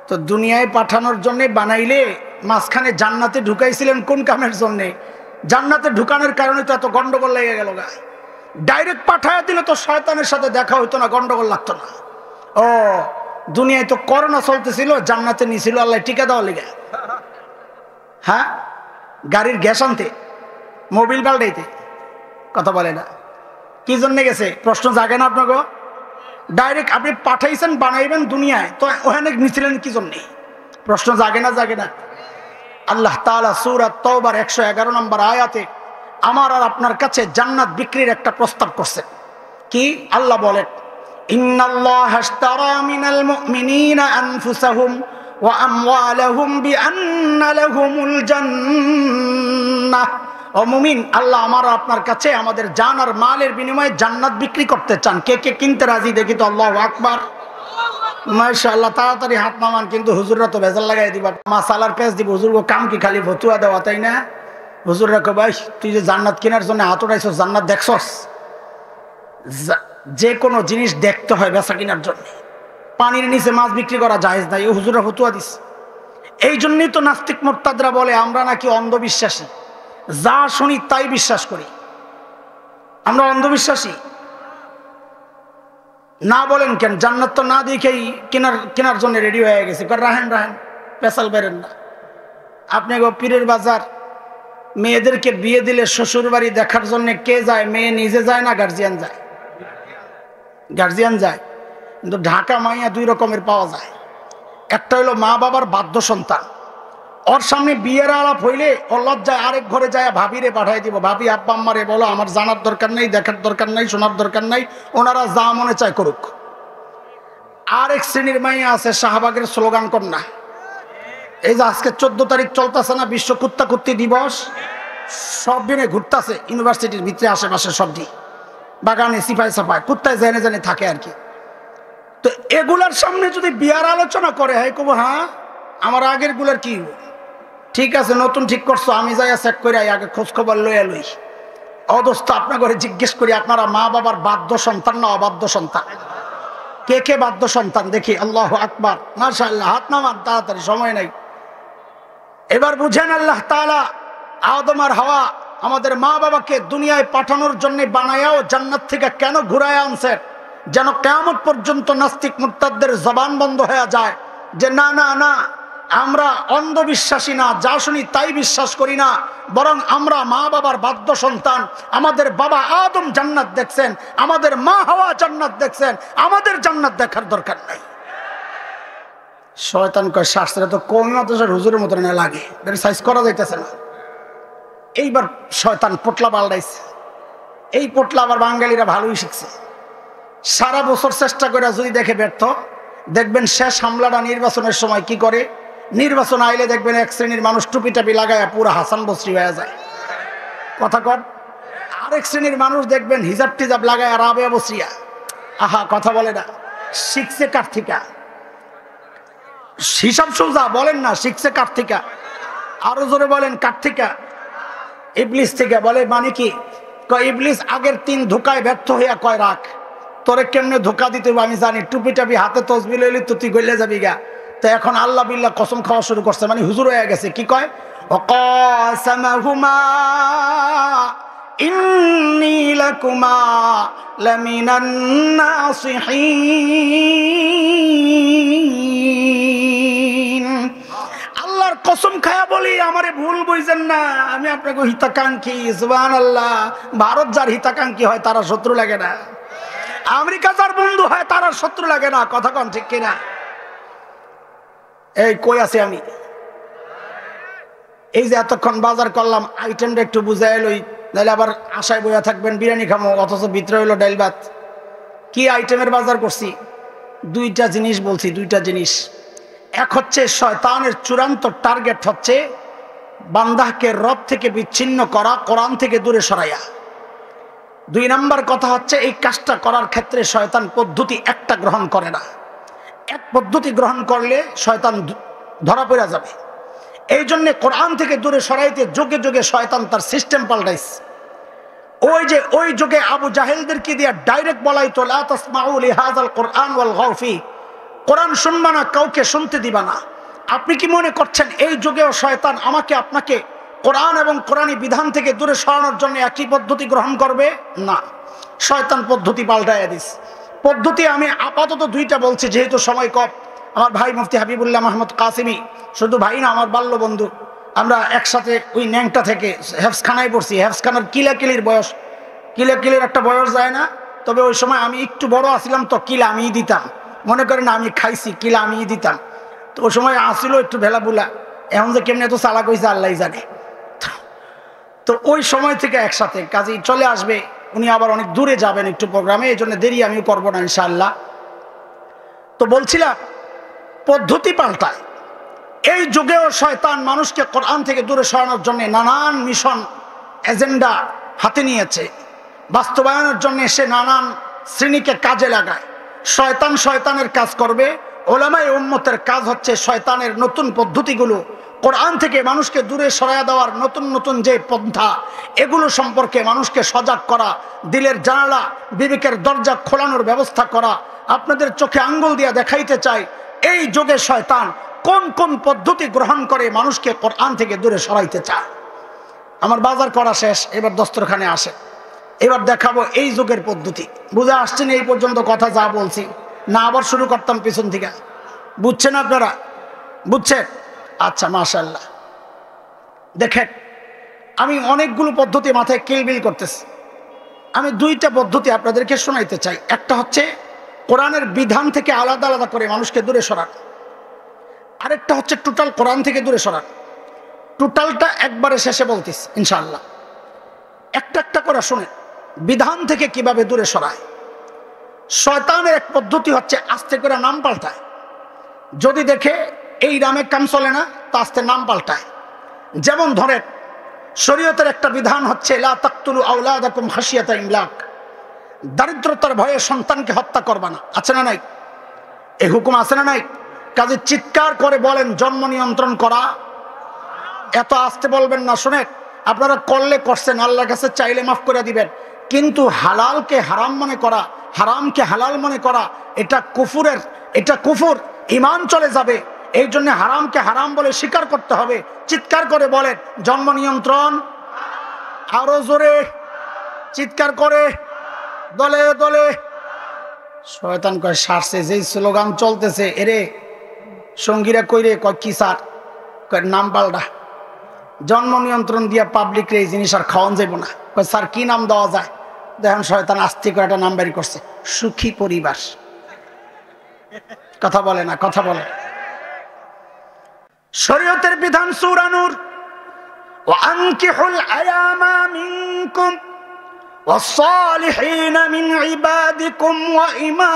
তো দুনিয়ায় পাঠানোর জন্য বানাইলে মাঝখানে জান্নাতে ঢুকাইছিলেন কোন কামের জন্য? জান্নাতে ঢুকানোর কারণে তো এত গন্ডগোল লেগে গেল গা। ডাইরেক্ট পাঠায়া দিলে তো শয়তানের সাথে দেখা হইতো না, গন্ডগোল লাগতো না। ও দুনিয়ায় তো করোনা চলতেছিল, জান্নাতে নিছিল আল্লাহ টিকা দেওয়া লেগে। হ্যাঁ, গাড়ির গ্যাস আনতে, মোবিল পাল্টাইতে। কথা বলে না। কি জন্য গেছে প্রশ্ন জাগে না আপনাকে? ডাইরেক্ট আপনি পাঠাইছেন বানাইবেন দুনিয়ায়, তো ওখানে নিছিলেন কি জন্যে? প্রশ্ন জাগে না? জাগে না? আল্লাহ তাআলা সূরা তাওবার 111 নম্বর আয়াতে আমার আর আপনার কাছে জান্নাত বিক্রির একটা প্রস্তাব করছেন। কি? আল্লাহ বলেন ইন্নাল্লাহা আশতারা মিনাল মুমিনিনা আনফুসাহুম ওয়া আমওয়ালাহুম বিআন্না লাহুমুল জান্নাহ। ও মুমিন, আল্লাহ আমার আপনার কাছে আমাদের জান আর মালের বিনিময়ে জান্নাত বিক্রি করতে চান। কে কে কিনতে রাজি দেখি তো? আল্লাহু আকবার, মাশাআল্লাহ। তাড়াতাড়ি হাত নামান, কিন্তু হুজুররা তো ভেজাল লাগাই দিবা, মাসালার পেঁচ দিব। হুজুর কাম কি খালি ফতুয়া দেওয়া, তাই না? হুজুররা কো ভাই তুই যে জান্নাত কেনার জন্য হাত উঠাইছস, জান্নাত দেখছস? যে কোনো জিনিস দেখতে হয় বেচা কেনার জন্য। পানির নিচে মাছ বিক্রি করা জায়েজ নাই, হুজুররা ফতুয়া দিস। এই জন্যই তো নাস্তিক মুরতাদরা বলে আমরা নাকি অন্ধবিশ্বাসী, যা শুনি তাই বিশ্বাস করি। আমরা অন্ধবিশ্বাসী না বলেন কেন? জান্নাত তো না দেখেই কেনার জন্য রেডি হয়ে গেছে। রাহেন রাহেন, পেশাল বেরেন না। আপনি গো পীরের বাজার মেয়েদেরকে বিয়ে দিলে শ্বশুর বাড়ি দেখার জন্য কে যায়? মেয়ে নিজে যায় না গার্জিয়ান যায়? গার্জিয়ান যায়। কিন্তু ঢাকা মাইয়া দুই রকমের পাওয়া যায়। একটা হলো মা বাবার বাধ্য সন্তান, ওর সামনে বিয়ের আলাপ হইলে ও লজ্জায় আরেক ঘরে যায় ভাবিরে পাঠাই দিব, ভাবি আব্বা আম্মারে বলো আমার জানার দরকার নেই, দেখার দরকার নেই, শোনার দরকার নেই, ওনারা যা মনে চায় করুক। আরেক শ্রেণীর মাইয়া আছে শাহবাগের স্লোগান কন্যা। এই যে আজকে 14 তারিখ চলতেছে না বিশ্ব কুত্তা কুত্তি দিবস, সব দিনে ঘুরতেছে ইউনিভার্সিটির ভিতরে আশেপাশে, সবজি বাগানে সিপাই সাপাই কুত্তায় জেনে জেনে থাকে আর কি। তো এগুলার সামনে যদি বিয়ার আলোচনা করে, হ্যাঁ কব হ্যাঁ আমার আগের গুলার কি ঠিক আছে, নতুন ঠিক করছো, আমি যাই চেক করে আগে খোঁজ খবর লইয়া লই। অদস্ত আপনার ঘরে জিজ্ঞেস করি, আপনারা মা বাবার বাধ্য সন্তান না অবাধ্য সন্তান? কে কে বাধ্য সন্তান দেখি? আল্লাহ আকবার, মাশাআল্লাহ, হাত নামান তাড়াতাড়ি, সময় নাই। এবার বুঝেন, আল্লাহ তাআলা আদম আর হাওয়া আমাদের মা বাবাকে দুনিয়ায় পাঠানোর জন্য বানায়াও জান্নাত থেকে কেন ঘুরায় আনছেন? যেন কিয়ামত পর্যন্ত নাস্তিক মুরতাদদের জবান বন্ধ হয়ে যায় যে না না না, আমরা অন্ধবিশ্বাসী না, যা শুনি তাই বিশ্বাস করি না, বরং আমরা মা বাবার বাধ্য সন্তান। আমাদের বাবা আদম জান্নাত দেখছেন, আমাদের মা হাওয়া জান্নাত দেখছেন, আমাদের জান্নাত দেখার দরকার নাই। শয়তান কয় শাস্ত্রে তো কম মাদ্রাসার হুজুরের মতো না লাগে, এটা সাইজ করা যাইতেছে না। এইবার শয়তান পোটলা পাল্টাইছে। এই পোটলা আবার বাঙালিরা ভালোই শিখছে। সারা বছর চেষ্টা করে যদি দেখে ব্যর্থ, দেখবেন শেষ হামলাটা নির্বাচনের সময় কি করে? নির্বাচন আইলে দেখবেন এক শ্রেণীর মানুষ টুপি টাপি লাগায় পুরো হাসান বসরি হয়ে যায়। কথা কর। আরেক শ্রেণীর মানুষ দেখবেন হিজাব টিজাব লাগায় রাবেয়া বসরিয়া। আহা, কথা বলে না। শিখছে কার থেকে? হিসাব সোজা বলেন না, শিখছে কার থেকে? আরো জোরে বলেন, কার থেকে? ইবলিস থেকে। বলে মানে কি? কয় ইবলিস আগের 3 ধোকায় ব্যর্থ হইয়া কয় রাখ, তোরে কেমনে ধোকা দিতে আমি জানি, টুপি টাপি হাতে তসবিহ লইলি তো তুই গইলে যাবি গা। তো এখন আল্লাহ বিল্লাহ কসম খাওয়া শুরু করছে, মানে হুজুর হয়ে গেছে। কি কয়? ওয়াকাসামাহুমা ইন্নী লাকুমা লামিনান নাসিহিন। আল্লাহর কসম খায়া বলি, আমারে ভুল বুঝেন না, আমি আপনাকে হিতাকাঙ্ক্ষী। সুবহানাল্লাহ। ভারত যার হিতাকাঙ্ক্ষী হয় তারা শত্রু লাগে না, আমেরিকা যার বন্ধু হয় তারা শত্রু লাগে না। কথা কন ঠিক কিনা? এই কই আছি আমি? এই যে এতক্ষণ বাজার করলাম, আইটেমটা একটু বুঝাই লই, নাহলে আবার আশায় বইয়া থাকবেন বিরিয়ানি খামো, অথচ ভিতরে হইলো ডাইল ভাত। কি আইটেমের বাজার করছি? 2টা জিনিস বলছি, 2টা জিনিস। এক হচ্ছে শয়তানের চূড়ান্ত টার্গেট হচ্ছে বান্দাকে রব থেকে বিচ্ছিন্ন করা, কোরআন থেকে দূরে সরাইয়া। 2 নম্বর কথা হচ্ছে এই কাজটা করার ক্ষেত্রে শয়তান পদ্ধতি একটা গ্রহণ করে না। এক পদ্ধতি গ্রহণ করলে শয়তান ধরা পড়ে যাবে। এই জন্য কোরআন থেকে দূরে সরাইতে যুগে যুগে শয়তান তার সিস্টেম পাল্টাইছে। ওই যুগে আবু জাহেলদেরকে দিয়ে ডাইরেক্ট বলাইতো লা তাসমাউ লিহাযাল কুরআন ওয়াল গাউ ফি, কোরআন শুনবা না, কাউকে শুনতে দিবা না। আপনি কি মনে করছেন এই যুগেও শয়তান আমাকে আপনাকে কোরআন এবং কোরআনী বিধান থেকে দূরে সরানোর জন্য একই পদ্ধতি গ্রহণ করবে? না, শয়তান পদ্ধতি পাল্টাইয়া দিস। পদ্ধতি আমি আপাতত 2টা বলছি, যেহেতু সময় কম। আমার ভাই মুফতি হাবিবুল্লাহ মাহমুদ কাসিমি, শুধু ভাই না, আমার বাল্য বন্ধু, আমরা একসাথে ওই ন্যাংটা থেকে হেফসখানায় পড়ছি। হেফসখানার কিলাকিলির বয়স, কিলাকিলির একটা বয়স যায় না? তবে ওই সময় আমি একটু বড় আসছিলাম, তো কিলা আমিই দিতাম। মনে করেন আমি খাইছি, কিলা আমিই দিতাম। তো ওই সময় আসছিল একটু ভেলাবুলা, এখন যে কেমনি এত চালাক হয়েছে আল্লাহ জানে। তো ওই সময় থেকে একসাথে কাজেই চলে আসবে। উনি আবার অনেক দূরে যাবেন একটু প্রোগ্রামে, এই জন্য দেরি আমিও করবো না ইনশাআল্লাহ। তো বলছিলাম পদ্ধতি পাল্টায়। এই যুগেও শয়তান মানুষকে কোরআন থেকে দূরে সরানোর জন্য নানান মিশন এজেন্ডা হাতে নিয়েছে। বাস্তবায়নের জন্য সে নানান শ্রেণীকে কাজে লাগায়। শয়তানের কাজ করবে, ওলামায়ে উম্মতের কাজ হচ্ছে শয়তানের নতুন পদ্ধতিগুলো, কোরআন থেকে মানুষকে দূরে সরাইয়া দেওয়ার নতুন নতুন যে পন্থা, এগুলো সম্পর্কে মানুষকে সজাগ করা, দিলের জানালা বিবেকের দরজা খোলানোর ব্যবস্থা করা। আপনাদের চোখে আঙ্গুল দিয়া দেখাইতে চাই এই যুগে শয়তান কোন কোন পদ্ধতি গ্রহণ করে মানুষকে কোরআন থেকে দূরে সরাইতে চায়। আমার বাজার করা শেষ, এবার দস্তরখানে আসে। এবার দেখাবো এই যুগের পদ্ধতি। বুঝে আসছেন এই পর্যন্ত কথা যা বলছি? না আবার শুরু করতাম পিছন থেকে? বুঝছেন আপনারা? বুঝছেন? আচ্ছা, মাশাআল্লাহ। দেখেন আমি অনেকগুলো পদ্ধতি মাথায় কিলবিল করতেছি। আমি দুইটা পদ্ধতি আপনাদেরকে শোনাইতে চাই। একটা হচ্ছে কোরআনের বিধান থেকে আলাদা আলাদা করে মানুষকে দূরে সরান, আরেকটা হচ্ছে টোটাল কোরআন থেকে দূরে সরান। টোটালটা একবারে শেষে বলতেছি ইনশাআল্লাহ। একটা একটা করে শুনে বিধান থেকে কিভাবে দূরে সরায়। শয়তানের এক পদ্ধতি হচ্ছে আস্তে করে নাম পাল্টায়। যদি দেখে এই নামে কাম চলে না, তা আস্তে নাম পাল্টায়। যেমন ধরেন শরীয়তের একটা বিধান হচ্ছে লা তাকতুলু আওলাদাকুম খাশিয়াতা ইমলাক, দারিদ্রতার ভয়ে সন্তানকে হত্যা করবা না, আছে না নাই? এই হুকুম আছে না নাই? কাজে চিৎকার করে বলেন জন্ম নিয়ন্ত্রণ করা। এত আস্তে বলবেন না। শুনে, আপনারা করলে করছেন, আল্লাহর কাছে চাইলে মাফ করে দিবেন, কিন্তু হালালকে হারাম মনে করা, হারামকে হালাল মনে করা, এটা কুফুরের, এটা কুফুর, ঈমান চলে যাবে। এই জন্য হারামকে হারাম বলে স্বীকার করতে হবে। চিৎকার করে বলেন জন্ম নিয়ন্ত্রণ। আরো জোরে চিৎকার করে, দলে দলে। শয়তান কয় সারছে, যেই স্লোগান চলতেছে, এরে সঙ্গীরা কইরে কয় কি স্যার, কয় নাম পাল্টা। জন্ম নিয়ন্ত্রণ দিয়া পাবলিক রে এই জিনিস আর খাওয়ান যাব না। কয় স্যার কি নাম দেওয়া যায়? দেখেন শয়তান আস্তে করে একটা নাম বের করছে, সুখী পরিবার। কথা বলে না, কথা বলে। শরীয়তের বিধান সূরা নূর, ওয়া আনকিহুল আয়ামা মিনকুম ওয়াস-সালিহিনা মিন ইবাদিকুম ওয়া ইমাইকুম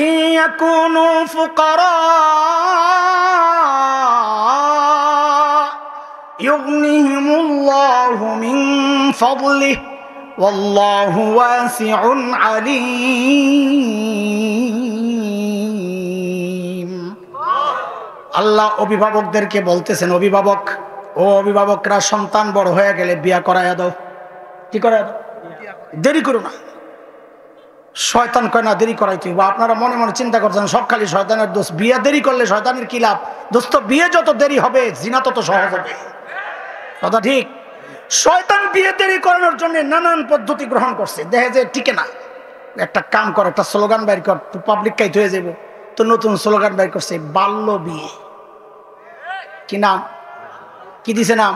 ইন ইয়াকুনু ফুকারা ইউগনিহিমুল্লাহু মিন ফাদলিহি ওয়াল্লাহু ওয়াসিউন আলীম। আল্লাহ অভিভাবকদেরকে বলতেছেন, অভিভাবক ও অভিভাবকরা সন্তান বড় হয়ে গেলে বিয়া করায়া দাও। কি করায়া দাও? দেরি করো না। শয়তান কয় না দেরি করাইতে হবে। আপনারা মনে মনে চিন্তা করছেন সব খালি শয়তানের দোষ। বিয়ে দেরি করলে শয়তানের কি লাভ? দোস্ত, বিয়ে যত দেরি হবে জিনা তত সহজ হবে। কথা ঠিক। শয়তান বিয়ে দেরি করানোর জন্য নানান পদ্ধতি গ্রহণ করছে। দেখে যে টিকে না, একটা কাম কর, একটা স্লোগান বের কর, তো পাবলিক কাইত হয়ে যাবো। তো নতুন স্লোগান বের করছে বাল্য বিয়ে। কি নাম? কি দিছে নাম?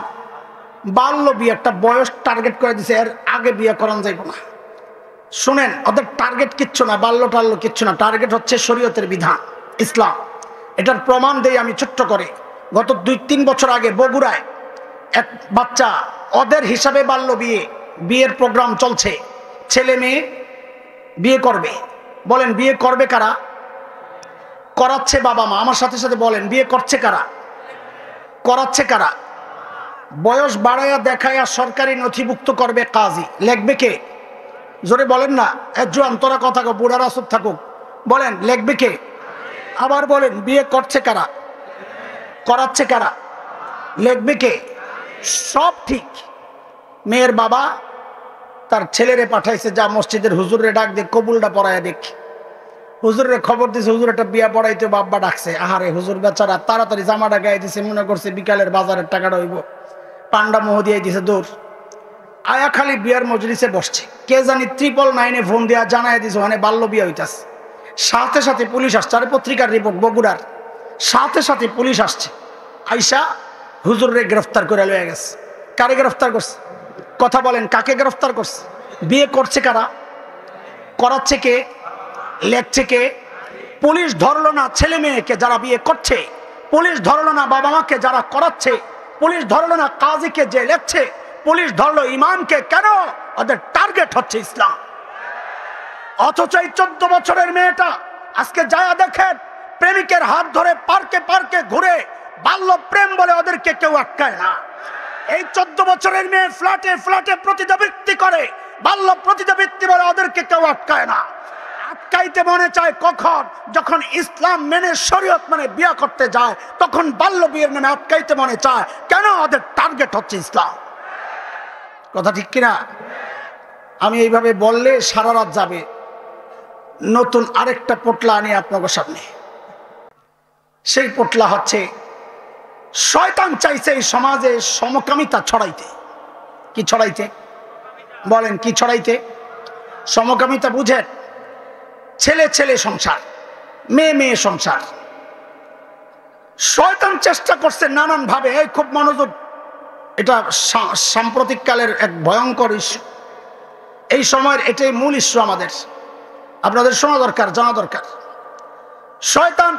বাল্য বিয়ে। একটা বয়স টার্গেট করে দিছে, এর আগে বিয়ে করানো যাইব না। শুনেন, ওদের টার্গেট কিচ্ছু না, বাল্য টাল্য কিচ্ছু না। টার্গেট হচ্ছে শরীয়তের বিধান, ইসলাম। এটার প্রমাণ দেই আমি ছোট্ট করে। গত 2-3 বছর আগে বগুড়ায় এক বাচ্চা, ওদের হিসাবে বাল্য বিয়ে, বিয়ের প্রোগ্রাম চলছে, ছেলে মেয়ে বিয়ে করবে। বলেন বিয়ে করবে কারা? করাচ্ছে বাবা মা। আমার সাথে সাথে বলেন বিয়ে করছে কারা? করাচ্ছে কারা? বয়স বাড়াইয়া দেখাইয়া সরকারি নথিভুক্ত করবে কাজী। লিখবে কে? জোরে বলেন না। জোয়ান তোরা কথা কো, বুড়ারা চুপ থাকুক। বলেন লিখবে কে? আবার বলেন বিয়ে করছে কারা? করাচ্ছে কারা? লিখবে কে? সব ঠিক। মেয়ের বাবা তার ছেলেরে পাঠাইছে, যা মসজিদের হুজুরে ডাক দে, কবুলটা পড়ায় দেখ। হুজুরে খবর দিছে, হুজুর একটা বিয়া পড়াইতে, বাব্বা ডাকছে। আহারে হুজুর বেচারা তাড়াতাড়ি জামাটা গায়ে দিছে, মনে করছে বিকালের বাজারের টাকাটা হইব। পান্ডা মোহ দিয়ে দিছে দৌড়। আয়া খালি বিয়ার মজলিসে বসছে, কে জানি 999 ফোন দিয়া জানাই দিছে ওখানে বাল্য বিয়া হইতাছে। সাথে সাথে পুলিশ আসছে। আরে পত্রিকার রিপোর্ট বগুড়ার। সাথে সাথে পুলিশ আসছে, আইসা হুজুরে গ্রেফতার করে লয়ে গেছে। কারে গ্রেফতার করছে? কথা বলেন, কাকে গ্রেফতার করছে? বিয়ে করছে কারা? করাচ্ছে কে? লেখছে কে? পুলিশ ধরলো না ছেলে মেয়েকে যারা বিয়ে করছে, পুলিশ ধরলো না বাবা মাকে যারা করাচ্ছে, পুলিশ ধরলো না কাজীকে যে লেখছে, পুলিশ ধরলো ইমামকে। কেন? ওদের টার্গেট হচ্ছে ইসলাম। অথচ এই 14 বছরের মেয়েটা আজকে যায় দেখেন, প্রেমিকের হাত ধরে পার্কে পার্কে ঘুরে বাল্য প্রেম বলে ওদেরকে কেউ আটকায় না। এই 14 বছরের মেয়ে ফ্ল্যাটে ফ্ল্যাটে প্রতিযোগিতা করে, বাল্য প্রতিযোগিতা বলে ওদেরকে কেউ আটকায় না। আটকাইতে মনে চায় কখন? যখন ইসলাম মেনে শরীয়ত মানে বিয়ে করতে যায়, তখন বাল্য বিয়ের নামে আটকাইতে মনে চায়। কেন? ওদের টার্গেট হচ্ছে ইসলাম। কথা ঠিক কিনা? আমি এইভাবে বললে সারা রাত যাবে। নতুন আরেকটা পোটলা আনি আপনাদের সামনে। সেই পোটলা হচ্ছে শয়তান চাইছে এই সমাজে সমকামিতা ছড়াইতে। কি ছড়াইতে? বলেন কি ছড়াইতে? সমকামিতা বুঝেন? ছেলে ছেলে সংসার, মেয়ে মেয়ে সংসার। শয়তান চেষ্টা করছে নানান ভাবে, এই খুব মনোযোগ, এটা সাম্প্রতিক কালের এক ভয়ঙ্কর ইস্যু, এই সময়ের এটাই মূল ইস্যু, আমাদের আপনাদের শোনা দরকার, জানা দরকার। শয়তান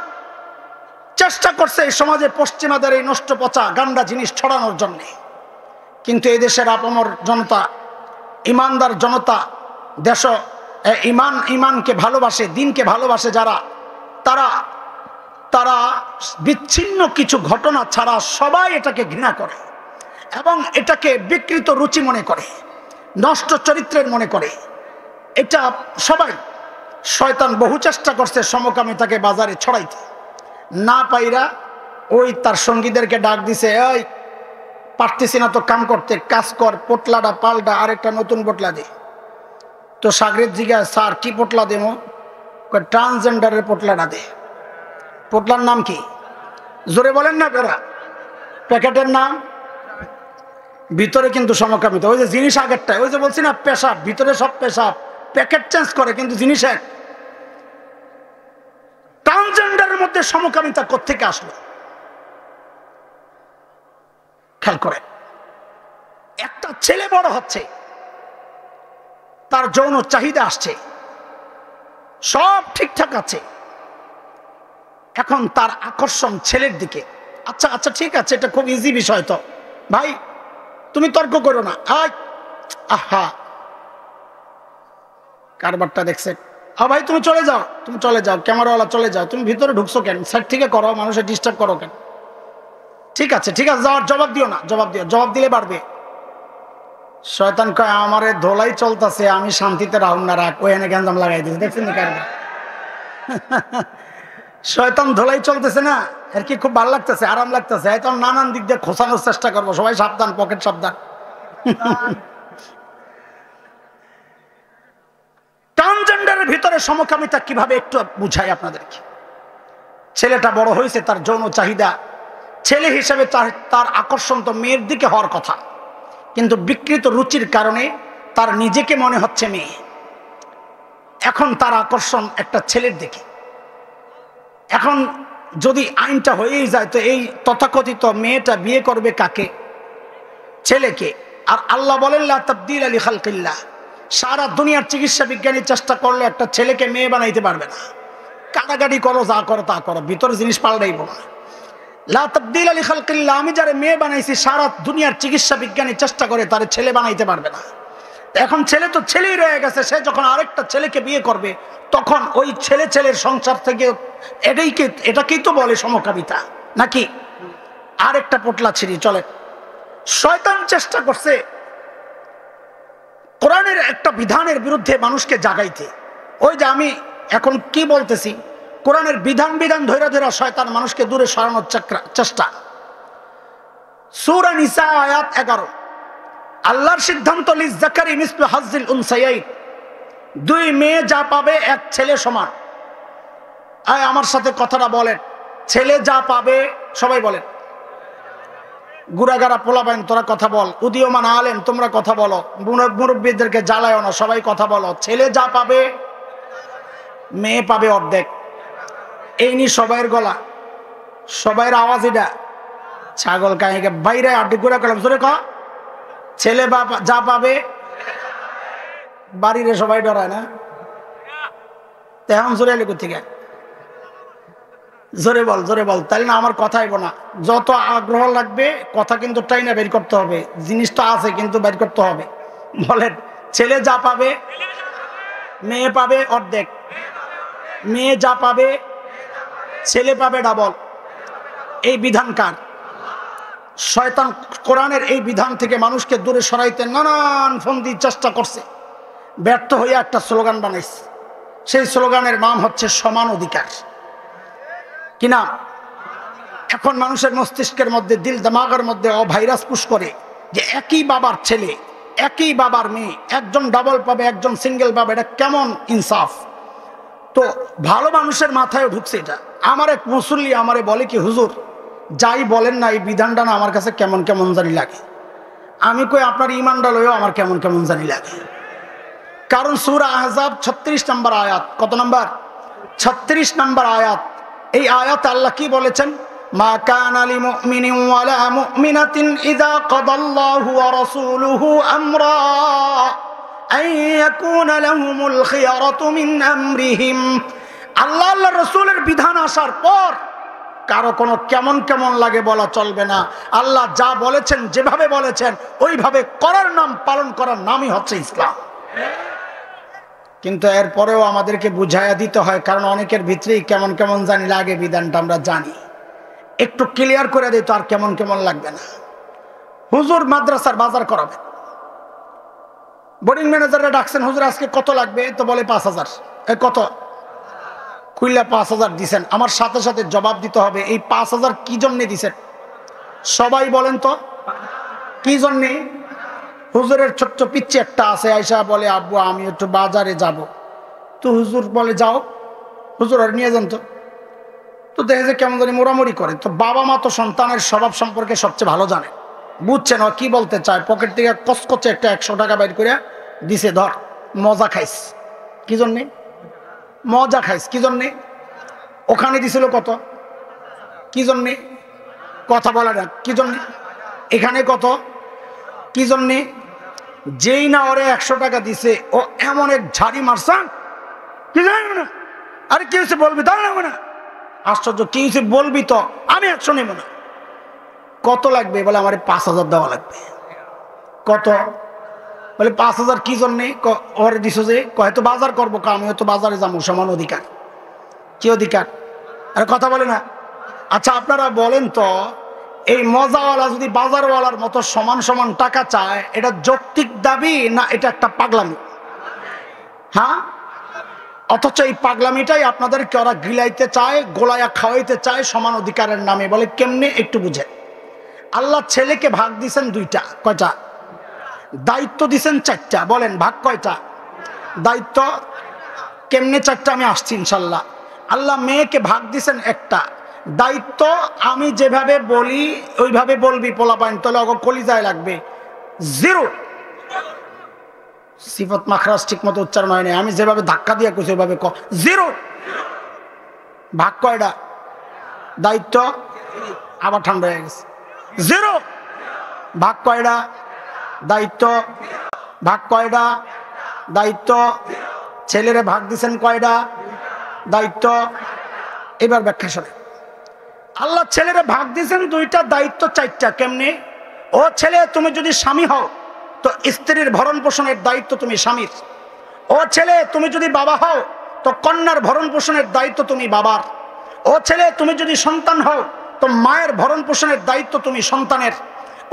চেষ্টা করছে এই সমাজে পশ্চিমাদের এই নষ্ট পচা গান্ডা জিনিস ছড়ানোর জন্য, কিন্তু এই দেশের আপামর জনতা, ইমানদার জনতা, দেশ ইমানকে ভালোবাসে, দিনকে ভালোবাসে যারা, তারা বিচ্ছিন্ন কিছু ঘটনা ছাড়া সবাই এটাকে ঘৃণা করে এবং এটাকে বিকৃত রুচি মনে করে, নষ্ট চরিত্রের মনে করে। এটা সবাই, শয়তান বহু চেষ্টা করছে সমকামিতাকে বাজারে ছড়াইতে, না পাইরা ওই তার সঙ্গীদেরকে ডাক দিছে, এই পারতেছি না তো কাম করতে, কাজ কর, পোটলাটা পাল্টা, আরেকটা নতুন পোটলা দে। তো সাগরের জিজ্ঞাসা, স্যার কি পোটলা দেবো? ট্রান্সজেন্ডারের পোটলাটা দে। পোটলার নাম কি? জোরে বলেন না আপনারা। প্যাকেটের নাম, ভিতরে কিন্তু সমকামিতা। ওই যে জিনিস আগেরটা, ওই যে বলছি না পেশাব, ভিতরে সব পেশাব, প্যাকেট চেঞ্জ করে কিন্তু জিনিস এক। ট্রান্সজেন্ডারের মধ্যে সমকামিতা কোত্থেকে আসলো? খেয়াল করে, একটা ছেলে বড় হচ্ছে, তার যৌন চাহিদা আসছে, সব ঠিকঠাক আছে, এখন তার আকর্ষণ ছেলের দিকে। আচ্ছা আচ্ছা ঠিক আছে, এটা খুব ইজি বিষয়, তো ভাই তুমি তর্ক করো না। আহা, কারবারটা দেখছে, ভাই তুমি চলে যাও, তুমি চলে যাও, ক্যামেরাওয়ালা চলে যাও, তুমি ভিতরে ঢুকছো কেন? সাইড থেকে করো, মানুষের ডিস্টার্ব করো কেন? ঠিক আছে ঠিক আছে, যাওয়ার জবাব দিও না, জবাব দিলে বাড়বে। শয়তান কয়, আমারে ধোলাই চলতেছে, আমি শান্তিতে রাহুল না, রাখ, ওখানে গ্যাঞ্জাম লাগাই দিয়েছে। দেখছেন না কারবার? শয়তান ধোলাই চলতেছে না, আর কি খুব ভালো লাগতেছে, আরাম লাগতেছে, হয়তো নানান দিক দিয়ে খোঁচানোর চেষ্টা করবো, সবাই সাবধান, পকেট সাবধান। ট্রান্সজেন্ডারের ভিতরে সমকামিতা কিভাবে একটু বুঝাই আপনাদেরকে। ছেলেটা বড় হয়েছে, তার যৌন চাহিদা, ছেলে হিসেবে তার আকর্ষণ তো মেয়ের দিকে হওয়ার কথা, কিন্তু বিকৃত রুচির কারণে তার নিজেকে মনে হচ্ছে মেয়ে, এখন তার আকর্ষণ একটা ছেলের দিকে। এখন যদি আইনটা হয়েই যায়, তো এই তথাকথিত মেয়েটা বিয়ে করবে কাকে? ছেলেকে। আর আল্লাহ বলেন, লা তাবদীলা লিখালকিল্লাহ, সারা দুনিয়ার চিকিৎসা বিজ্ঞানী চেষ্টা করলে একটা ছেলেকে মেয়ে বানাইতে পারবে না। কাটাকাটি করো, যা করো তা করো, ভিতরে জিনিস পাল্টাইব না। লা তাবদীলা লিখালকিল্লাহ, আমি যারা মেয়ে বানাইছি, সারা দুনিয়ার চিকিৎসা বিজ্ঞানী চেষ্টা করে তারে ছেলে বানাইতে পারবে না। এখন ছেলে তো ছেলেই রয়ে গেছে, সে যখন আরেকটা ছেলেকে বিয়ে করবে, তখন ওই ছেলের সংসার থেকে এটাকেই তো বলে সমকামিতা নাকি? আরেকটা পোটলা ছিঁড়ি চলে। শয়তান চেষ্টা করছে কোরআনের একটা বিধানের বিরুদ্ধে মানুষকে জাগাইতে। ওই যে আমি এখন কি বলতেছি, কোরআনের বিধান ধৈরা ধৈরা শয়তান মানুষকে দূরে সরানোর চেষ্টা। সূরা নিসা আয়াত 11, আল্লাহর সিদ্ধান্ত, লিয-যাকারি মিসলু হাজ্জিল উনসায়াইন, দুই মেয়ে যা পাবে এক ছেলে সমান। আমার সাথে কথাটা বলেন, ছেলে যা পাবে, সবাই বলেন। গুড়াগাড়া পোলাবেন, তোরা কথা বল। উদীয়মান আলেম, তোমরা কথা বলো। মুরব্বীদেরকে জ্বালায়ও না, সবাই কথা বলো। ছেলে যা পাবে, মেয়ে পাবে অর্ধেক। এই নি সবাইয়ের গলা, সবাইয়ের আওয়াজ, এটা ছাগল কাহিকে বাইরে আড্ডি গুড়া করলাম, জোরে ক। ছেলে যা পাবে, বাড়িরে সবাই ডরায় না, তেমন জোরে এলি থেকে জোরে বল, তাই না? আমার কথা আইব না, যত আগ্রহ লাগবে কথা কিন্তু টাইনা বের করতে হবে, জিনিসটা আছে কিন্তু বের করতে হবে। বলেন, ছেলে যা পাবে, মেয়ে পাবে অর্ধেক, মেয়ে যা পাবে, ছেলে পাবে ডাবল। এই বিধান কার? শয়তান কোরআনের এই বিধান থেকে মানুষকে দূরে সরাইতে নানান ফন্দির চেষ্টা করছে, ব্যর্থ হয়ে একটা স্লোগান বানাইছে। সেই স্লোগানের নাম হচ্ছে সমান অধিকার। কি নাম? এখন মানুষের মস্তিষ্কের মধ্যে, দিল দিমাগের মধ্যে ভাইরাস পুশ করে যে একই বাবার ছেলে, একই বাবার মেয়ে, একজন ডাবল পাবে, একজন সিঙ্গেল পাবে, এটা কেমন ইনসাফ? তো ভালো মানুষের মাথায় ঢুকছে এটা। আমার এক মুসল্লি আমারে বলে কি, হুজুর যাই বলেন না, এই বিধানটা না আমার কাছে কেমন কেমন জানি লাগে। আমি কই, আপনার ইমানটা লইও আমার কেমন কেমন জানি লাগে। কারণ সূরা আহজাব 36 নম্বর আয়াত, কত নম্বর? 36 নম্বর আয়াত। এই আয়াতে আল্লাহ কি বলেছেন? মা কানা লিমুমিনিন ওয়ালা মুমিনাতিন ইযা কাদাল্লাহু ওয়া রাসূলুহু আমরা আন ইয়াকুনা লাহুমুল খিয়ারাতু মিন আমরিহিম। আল্লাহ আল্লাহর রাসূলের বিধান আসার পর কারো কোনো কেমন কেমন লাগে বলা চলবে না। আল্লাহ যা বলেছেন, যেভাবে বলেছেন ওইভাবে করার নাম, পালন করার নামই হচ্ছে ইসলাম। কিন্তু এরপরেও আমাদেরকে বুঝাইয়া দিতে হয়, কারণ অনেকের ভিতরেই কেমন কেমন জানি লাগে, বিধানটা আমরা জানি, একটু ক্লিয়ার করে দিই তো আর কেমন কেমন লাগবে না। হুজুর মাদ্রাসার বাজার করাবেন, বোর্ডিং ম্যানেজাররা ডাকছেন, হুজুর আজকে কত লাগবে? তো বলে 5,000। কত? খুললা 5,000 দিছেন। আমার সাথে সাথে জবাব দিতে হবে, এই 5,000 কি জন্যে দিছেন? সবাই বলেন তো কি জন্যে? হুজুরের ছোট্ট পিচ্ছি একটা আছে, আয়সা বলে আব্বু আমি একটু বাজারে যাব। তো হুজুর বলে যাও, হুজুর আর নিয়ে যান। তো দেখে যে কেমন জানি মোড়ামুড়ি করে। তো বাবা মা তো সন্তানের স্বভাব সম্পর্কে সবচেয়ে ভালো জানে, বুঝছেন ও কি বলতে চায়। পকেট থেকে কচকচে একটা 100 টাকা বাইর করে দিছে, ধর মজা খাইস। কি জন্যে? মজা খাইস। কি জন্যে? ওখানে দিছিল কত? কি জন্যে? কথা বলা না। কি জন্যে? এখানে কত? কি জন্যে? যেই না ওরে 100 টাকা দিছে, ও এমন এক ঝাড়ি মারছা, কি জানি না। আরে কি হয়েছে বলবি? তাহলে নেবো না। আশ্চর্য, কি হয়েছে বলবি তো, আমি 100 নেব না। কত লাগবে? বলে আমার 5,000 দেওয়া লাগবে। কত? বলে 5,000। কি জন্যে? ওরে দিছ যে? হয়তো বাজার করবো, আমি হয়তো বাজারে যাবো, সমান অধিকার। কি অধিকার? আরে কথা বলে না। আচ্ছা আপনারা বলেন তো, এই মজাওয়ালা যদি বাজারওয়ালার মতো সমান সমান টাকা চায়, এটা যৌক্তিক দাবি না এটা একটা পাগলামি? হ্যাঁ, অথচ এই পাগলামিটাই আপনাদেরকে ওরা গিলাইতে চায়, গোলায়া খাওয়াইতে চায় সমান অধিকারের নামে। বলে কেমনে? একটু বুঝেন। আল্লাহ ছেলেকে ভাগ দিছেন 2টা। কয়টা? দায়িত্ব দিছেন 4টা। বলেন ভাগ কয়টা? দায়িত্ব কেমনে 4টা? আমি আসছি ইনশাল্লাহ। আল্লাহ মেয়েকে ভাগ দিছেন 1টা। দায়িত্ব আমি যেভাবে বলি ওইভাবে বলবি, পোলাপাইন তাহলে অগ কলিজায় লাগবে। 0 সিফত মাখরাজ ঠিক মতো উচ্চারণ হয় না, আমি যেভাবে ধাক্কা দিয়ে কইছি ওইভাবে 0। ভাগ কয়টা? দায়িত্ব আবার ঠান্ডা হয়ে গেছে। 0 ভাগ কয়টা? দায়িত্ব ভাগ কয়টা? দায়িত্ব। ছেলেরে ভাগ দিছেন কয়টা? দায়িত্ব। এবার ব্যাখ্যা শোনে। আল্লাহ ছেলেরে ভাগ দিয়েছেন 2টা, দায়িত্ব 4টা। কেমনে? ও ছেলে, তুমি যদি স্বামী হও তো স্ত্রীর ভরণ পোষণের দায়িত্ব তুমি স্বামীর। ও ছেলে, তুমি যদি বাবা হও তো কন্যার ভরণ পোষণের দায়িত্ব তুমি বাবার। ও ছেলে, তুমি যদি সন্তান হও তো মায়ের ভরণ পোষণের দায়িত্ব তুমি সন্তানের।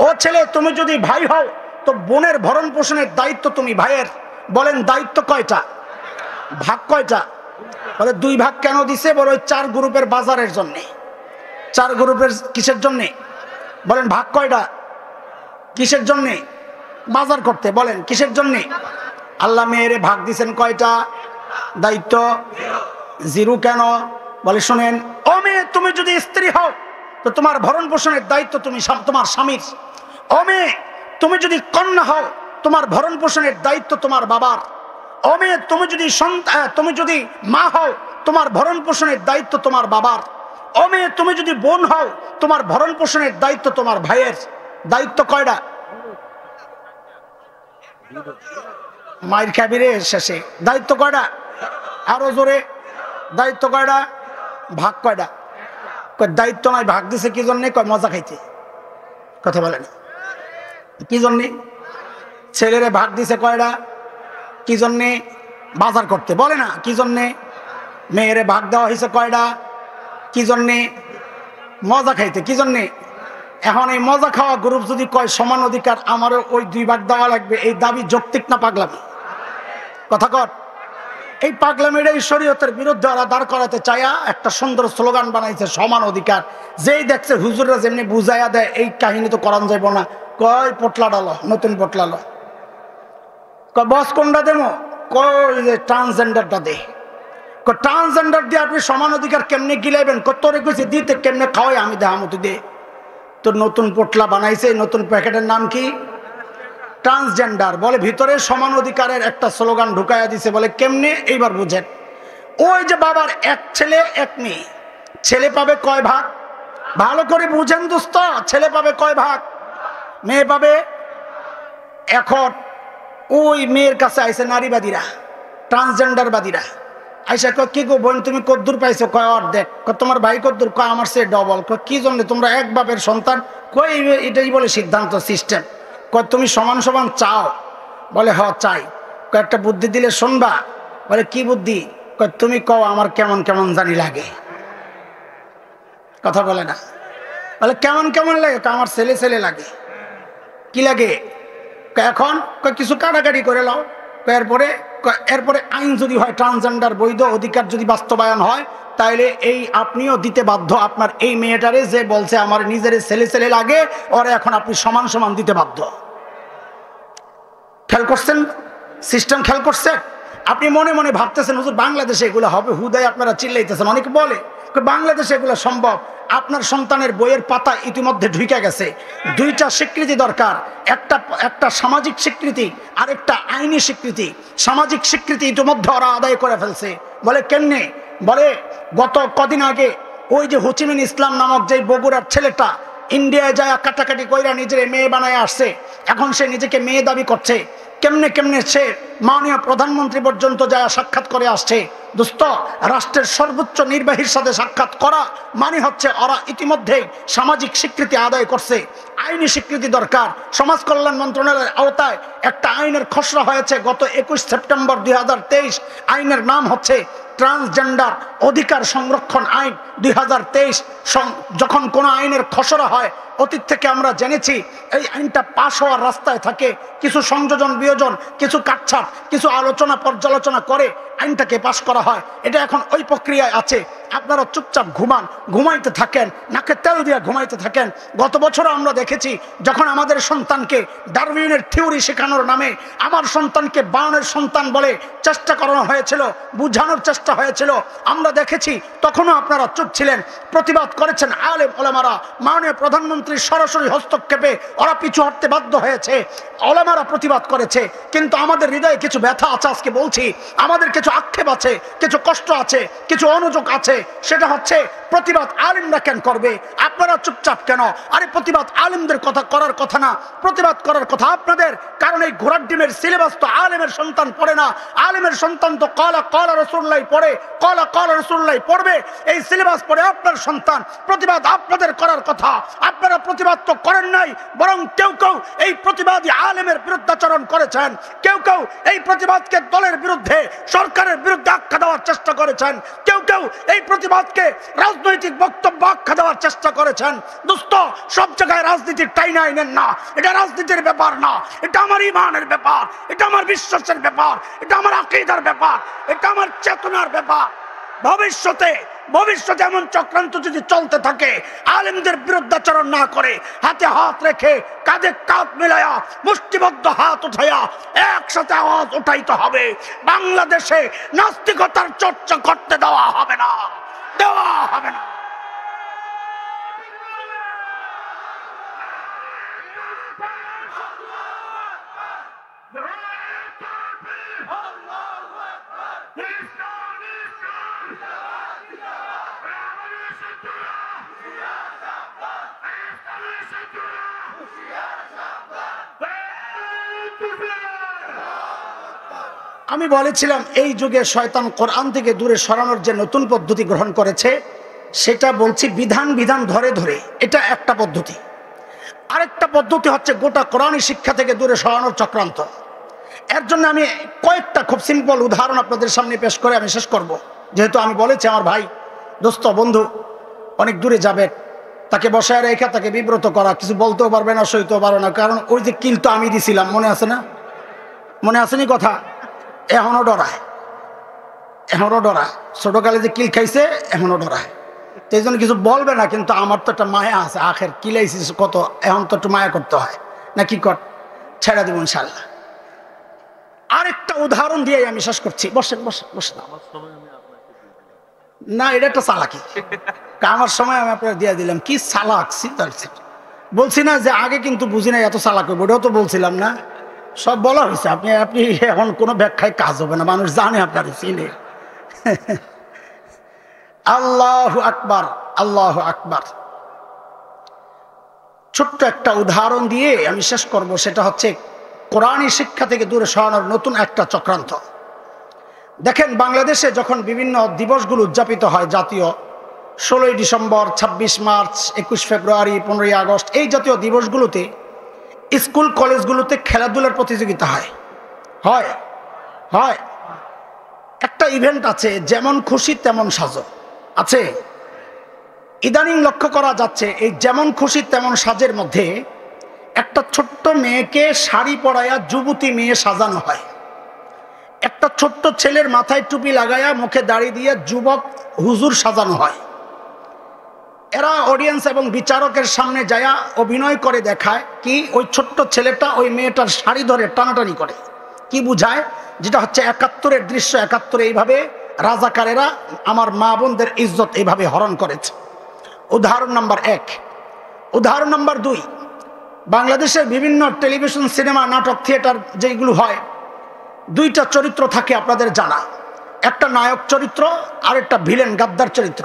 ও ছেলে, তুমি যদি ভাই হও তো বোনের ভরণ পোষণের দায়িত্ব তুমি ভাইয়ের। বলেন দায়িত্ব কয়টা? ভাগ কয়টা? বলে 2 ভাগ কেন দিছে? বলে ওই 4 গ্রুপের বাজারের জন্যে। 4 গ্রুপের কিসের জন্যে? বলেন ভাগ কয়টা? কিসের জন্যে? বাজার করতে। বলেন কিসের জন্যে? আল্লাহ মেয়েরে ভাগ দিছেন কয়টা? দায়িত্ব 0 কেন? বলে শোনেন, ও মেয়ে, তুমি যদি স্ত্রী হও তো তোমার ভরণ পোষণের দায়িত্ব তুমি তোমার স্বামীর। ও মেয়ে, তুমি যদি কন্যা হও তোমার ভরণ পোষণের দায়িত্ব তোমার বাবার। ও মেয়ে, তুমি যদি মা হও তোমার ভরণ পোষণের দায়িত্ব তোমার বাবার। ও মেয়ে, তুমি যদি বোন হও তোমার ভরণ পোষণের দায়িত্ব তোমার ভাইয়ের। দায়িত্ব কয়টা? মায়ের খাবিরে শেষে দায়িত্ব কয়টা? আরো জোরে, দায়িত্ব কয়টা? ভাগ কয়টা? দায়িত্ব নয়, ভাগ দিছে কি জন্যে? মজা খাইতে। কথা বলেন কি জন্যে? ছেলেরে ভাগ দিছে কয়টা? কি জন্যে? বাজার করতে। বলে না কি জন্যে? মেয়েরে ভাগ দেওয়া হয়েছে কয়টা? কি জন্যে? মজা খাইতে। কি জন্যে? এখন এই মজা খাওয়া গ্রুপ যদি কয় সমান অধিকার, আমারও ওই 2 ভাগ দেওয়া লাগবে, এই দাবি যৌক্তিক না পাগলামি? কথা কর। এই পাগলামিটাই শরীয়তের বিরুদ্ধে ওরা দাঁড় করাতে চায়া একটা সুন্দর স্লোগান বানাইছে, সমান অধিকার। যেই দেখছে হুজুররা যেমনি বুঝাইয়া দেয়, এই কাহিনী তো করান যাইব না, কয় পোটলা ডালো, নতুন পোটলা লো। কয় বস কোনটা দেবো? কয় যে ট্রান্সজেন্ডারটা দে। ট্রান্সজেন্ডার দিয়ে আপনি সমান অধিকার কেমনে গিলাইবেন? তোরে কইছে দিতে, কেমনে খাওয়াই আমি দেহামতি দে। তো নতুন পোটলা বানাইছে, নতুন প্যাকেটের নাম কি? ট্রান্সজেন্ডার। বলে ভিতরে সমান অধিকারের একটা স্লোগান ঢুকাইয়া দিছে। বলে কেমনে? এইবার বুঝেন। ওই যে বাবার 1 ছেলে 1 মেয়ে, ছেলে পাবে কয় ভাগ? ভালো করে বুঝেন দোস্ত, ছেলে পাবে কয় ভাগ, মেয়ে পাবে। এখন ওই মেয়ের কাছে আইসে নারীবাদীরা, ট্রান্সজেন্ডারবাদীরা আইসা কয় কি গো বোন তুমি কদ্দুর পাইছো, কয় অর্ধেক। তোমার ভাই কদ্দুর, কয় আমার সে ডবল। কয় কি জন্য, তোমরা এক বাপের সন্তান। কয় এটাই বলে সিদ্ধান্ত সিস্টেম। কয় তুমি সমান সমান চাও, বলে হ চাই। কয় একটা বুদ্ধি দিলে শুনবা, বলে কি বুদ্ধি। কয় তুমি কও আমার কেমন কেমন জানি লাগে। কথা বলে না, বলে কেমন কেমন লাগে, আমার ছেলে ছেলে লাগে। কি লাগে, এখন কিছু কাটাকাটি করে লাও। এরপরে আইন যদি হয়, ট্রান্সজেন্ডার বৈধ অধিকার যদি বাস্তবায়ন হয়, তাইলে এই আপনিও দিতে বাধ্য আপনার এই মেয়েটারে যে বলছে আমার নিজের ছেলে ছেলে লাগে, ওরে এখন আপনি সমান সমান দিতে বাধ্য। খেয়াল করছেন সিস্টেম, খেয়াল করছেন। আপনি মনে মনে ভাবতেছেন হুজুর বাংলাদেশে এগুলো হবে, হুদায় আপনারা চিল্লাইতেছেন। অনেকে বলে বাংলাদেশে এগুলো সম্ভব। আপনার সন্তানের বইয়ের পাতা ইতিমধ্যে ঢুকে গেছে। দুইটা স্বীকৃতি দরকার, একটা সামাজিক স্বীকৃতি আর একটা আইনি স্বীকৃতি। সামাজিক স্বীকৃতি ইতিমধ্যে ওরা আদায় করে ফেলছে। বলে কেমনে, বলে গত কদিন আগে ওই যে হুচিমিন ইসলাম নামক যে বগুড়ার ছেলেটা ইন্ডিয়ায় যায় কাটাকাটি কইরা নিজের মেয়ে বানায় আসছে, এখন সে নিজেকে মেয়ে দাবি করছে। কেমনে কেমনে সে মাননীয় প্রধানমন্ত্রী পর্যন্ত যায় সাক্ষাৎ করে আসছে। দোস্ত, রাষ্ট্রের সর্বোচ্চ নির্বাহীর সাথে সাক্ষাৎ করা মানে হচ্ছে ওরা ইতিমধ্যেই সামাজিক স্বীকৃতি আদায় করছে। আইনি স্বীকৃতি দরকার। সমাজ কল্যাণ মন্ত্রণালয়ের আওতায় একটা আইনের খসড়া হয়েছে গত 21 সেপ্টেম্বর 2023। আইনের নাম হচ্ছে ট্রান্সজেন্ডার অধিকার সংরক্ষণ আইন 2023। যখন কোনো আইনের খসড়া হয়, অতীত থেকে আমরা জেনেছি এই আইনটা পাশ হওয়ার রাস্তায় থাকে, কিছু সংযোজন বিয়োজন, কিছু কাটছাট, কিছু আলোচনা পর্যালোচনা করে আইনটাকে পাশ করা হয়। এটা এখন ওই প্রক্রিয়ায় আছে। আপনারা চুপচাপ ঘুমান, ঘুমাইতে থাকেন, নাকে তেল দিয়ে ঘুমাইতে থাকেন। গত বছর আমরা দেখেছি যখন আমাদের সন্তানকে ডারউইনের থিওরি শেখানোর নামে আমার সন্তানকে বানরের সন্তান বলে চেষ্টা করানো হয়েছিল, বুঝানোর চেষ্টা হয়েছিল, আমরা দেখেছি। তখনও আপনারা চুপ ছিলেন, প্রতিবাদ করেছেন আলেম ওলামারা। মাননীয় প্রধানমন্ত্রীর সরাসরি হস্তক্ষেপে ওরা পিছু হটতে বাধ্য হয়েছে, ওলামারা প্রতিবাদ করেছে। কিন্তু আমাদের হৃদয়ে কিছু ব্যথা আছে, আজকে বলছি। আমাদের কিছু আক্ষেপ আছে, কিছু কষ্ট আছে, কিছু অনুযোগ আছে। সেটা হচ্ছে প্রতিবাদ আলেমরা কেন করবে, আপনারা চুপচাপ কেন? আরে প্রতিবাদ আলেমদের কথা করার কথা না, প্রতিবাদ করার কথা আপনাদের। কারণ এই ঘোড়ার ডিমের সিলেবাস তো আলেমের সন্তান পড়ে না। আলেমের সন্তান তো কলা কলা রাসূলুল্লাহ পড়ে, কলা কলা রাসূলুল্লাহ পড়বে। এই সিলেবাস পড়ে আপনার সন্তান। প্রতিবাদ আপনাদের করার কথা, আপনারা প্রতিবাদ তো করেন নাই, বরং কেউ কেউ এই প্রতিবাদী আলেমের বিরুদ্ধাচরণ করেছেন। কেউ কেউ এই প্রতিবাদকে দলের বিরুদ্ধে, সরকারের বিরুদ্ধে আখ্যা দেওয়ার চেষ্টা করেছেন। কেউ কেউ এই প্রতিবাদকে রাজনৈতিক বক্তব্য আখ্যা দেওয়ার চেষ্টা করেছেন। দোস্ত, সব জায়গায় রাজনীতির টাইনা আইনেন না। এটা রাজনীতির ব্যাপার না, এটা আমার ঈমানের ব্যাপার, এটা আমার বিশ্বাসের ব্যাপার, এটা আমার আকীদার ব্যাপার, এটা আমার চেতনার ব্যাপার। ভবিষ্যতে এমন চক্রান্ত যদি চলতে থাকে, আলেমদের বিরুদ্ধাচরণ না করে হাতে হাত রেখে, কাঁধে কাঁধ মিলায়া, মুষ্টিবদ্ধ হাত উঠাইয়া একসাথে আওয়াজ উঠাইতে হবে। বাংলাদেশে নাস্তিকতার চর্চা করতে দেওয়া হবে না, দেওয়া হবে না। আমি বলেছিলাম এই যুগে শয়তান কোরআন থেকে দূরে সরানোর যে নতুন পদ্ধতি গ্রহণ করেছে, সেটা বলছি বিধান ধরে ধরে, এটা একটা পদ্ধতি। আরেকটা পদ্ধতি হচ্ছে গোটা কোরআনী শিক্ষা থেকে দূরে সরানোর চক্রান্ত। এর জন্য আমি কয়েকটা খুব সিম্পল উদাহরণ আপনাদের সামনে পেশ করে আমি শেষ করব। যেহেতু আমি বলেছি আমার ভাই, দোস্ত, বন্ধু অনেক দূরে যাবে, তাকে বসায় রেখে তাকে বিব্রত করা, কিছু বলতেও পারবে না, সইতেও পারবে না। কারণ ওই যে কিল তো আমি দিছিলাম, মনে আছে না? মনে আসেনি কথা? এখনো ডরায়, ছোটকালে যে কিল খাইছে এখনো ডরায়। এই জন্য কিছু বলবে না, কিন্তু আমার তো একটা মায়া আছে। আখের কিলাইছিস কত, এখন তো একটু মায়া করতে হয় না, কি কর, ছেড়ে দেবো ইনশাল্লাহ। আরেকটা উদাহরণ দিয়ে আমি শেষ করছি। বসেন। না, এটা একটা চালাকি। আমার সময় আমি আপনার দিয়ে দিলাম। কি চালাক, বলছি না যে আগে কিন্তু বুঝি না এত চালাক হবে, ওটাও তো বলছিলাম না। সব বলা হয়েছে। আপনি এখন কোনো ব্যাখ্যায় কাজ হবে না, মানুষ জানে আপনার চিনে। আল্লাহু আকবার, আল্লাহু আকবার। ছোট্ট একটা উদাহরণ দিয়ে আমি শেষ করব, সেটা হচ্ছে কোরআনী শিক্ষা থেকে দূরে সরানোর নতুন একটা চক্রান্ত। দেখেন, বাংলাদেশে যখন বিভিন্ন দিবসগুলো উদযাপিত হয়, জাতীয় 16ই ডিসেম্বর, 26 মার্চ, 21 ফেব্রুয়ারি, 15ই আগস্ট, এই জাতীয় দিবসগুলোতে স্কুল কলেজগুলোতে খেলাধুলার প্রতিযোগিতা হয় হয় হয় একটা ইভেন্ট আছে, যেমন খুশি তেমন সাজো আছে। ইদানিং লক্ষ্য করা যাচ্ছে এই যেমন খুশি তেমন সাজের মধ্যে একটা ছোট্ট মেয়েকে শাড়ি পরাইয়া যুবতী মেয়ে সাজানো হয়, একটা ছোট্ট ছেলের মাথায় টুপি লাগাইয়া মুখে দাড়ি দিয়ে যুবক হুজুর সাজানো হয়। এরা অডিয়েন্স এবং বিচারকের সামনে যায়া অভিনয় করে দেখায় কি, ওই ছোট্ট ছেলেটা ওই মেয়েটার শাড়ি ধরে টানাটানি করে। কি বুঝায়? যেটা হচ্ছে 71-এর দৃশ্য। 71-এ এইভাবে রাজাকারেরা আমার মা বোনদের ইজ্জত এইভাবে হরণ করেছে। উদাহরণ নাম্বার 1। উদাহরণ নাম্বার 2, বাংলাদেশের বিভিন্ন টেলিভিশন, সিনেমা, নাটক, থিয়েটার যেগুলো হয়, দুইটা চরিত্র থাকে আপনাদের জানা, একটা নায়ক চরিত্র আর একটা ভিলেন গাদ্দার চরিত্র।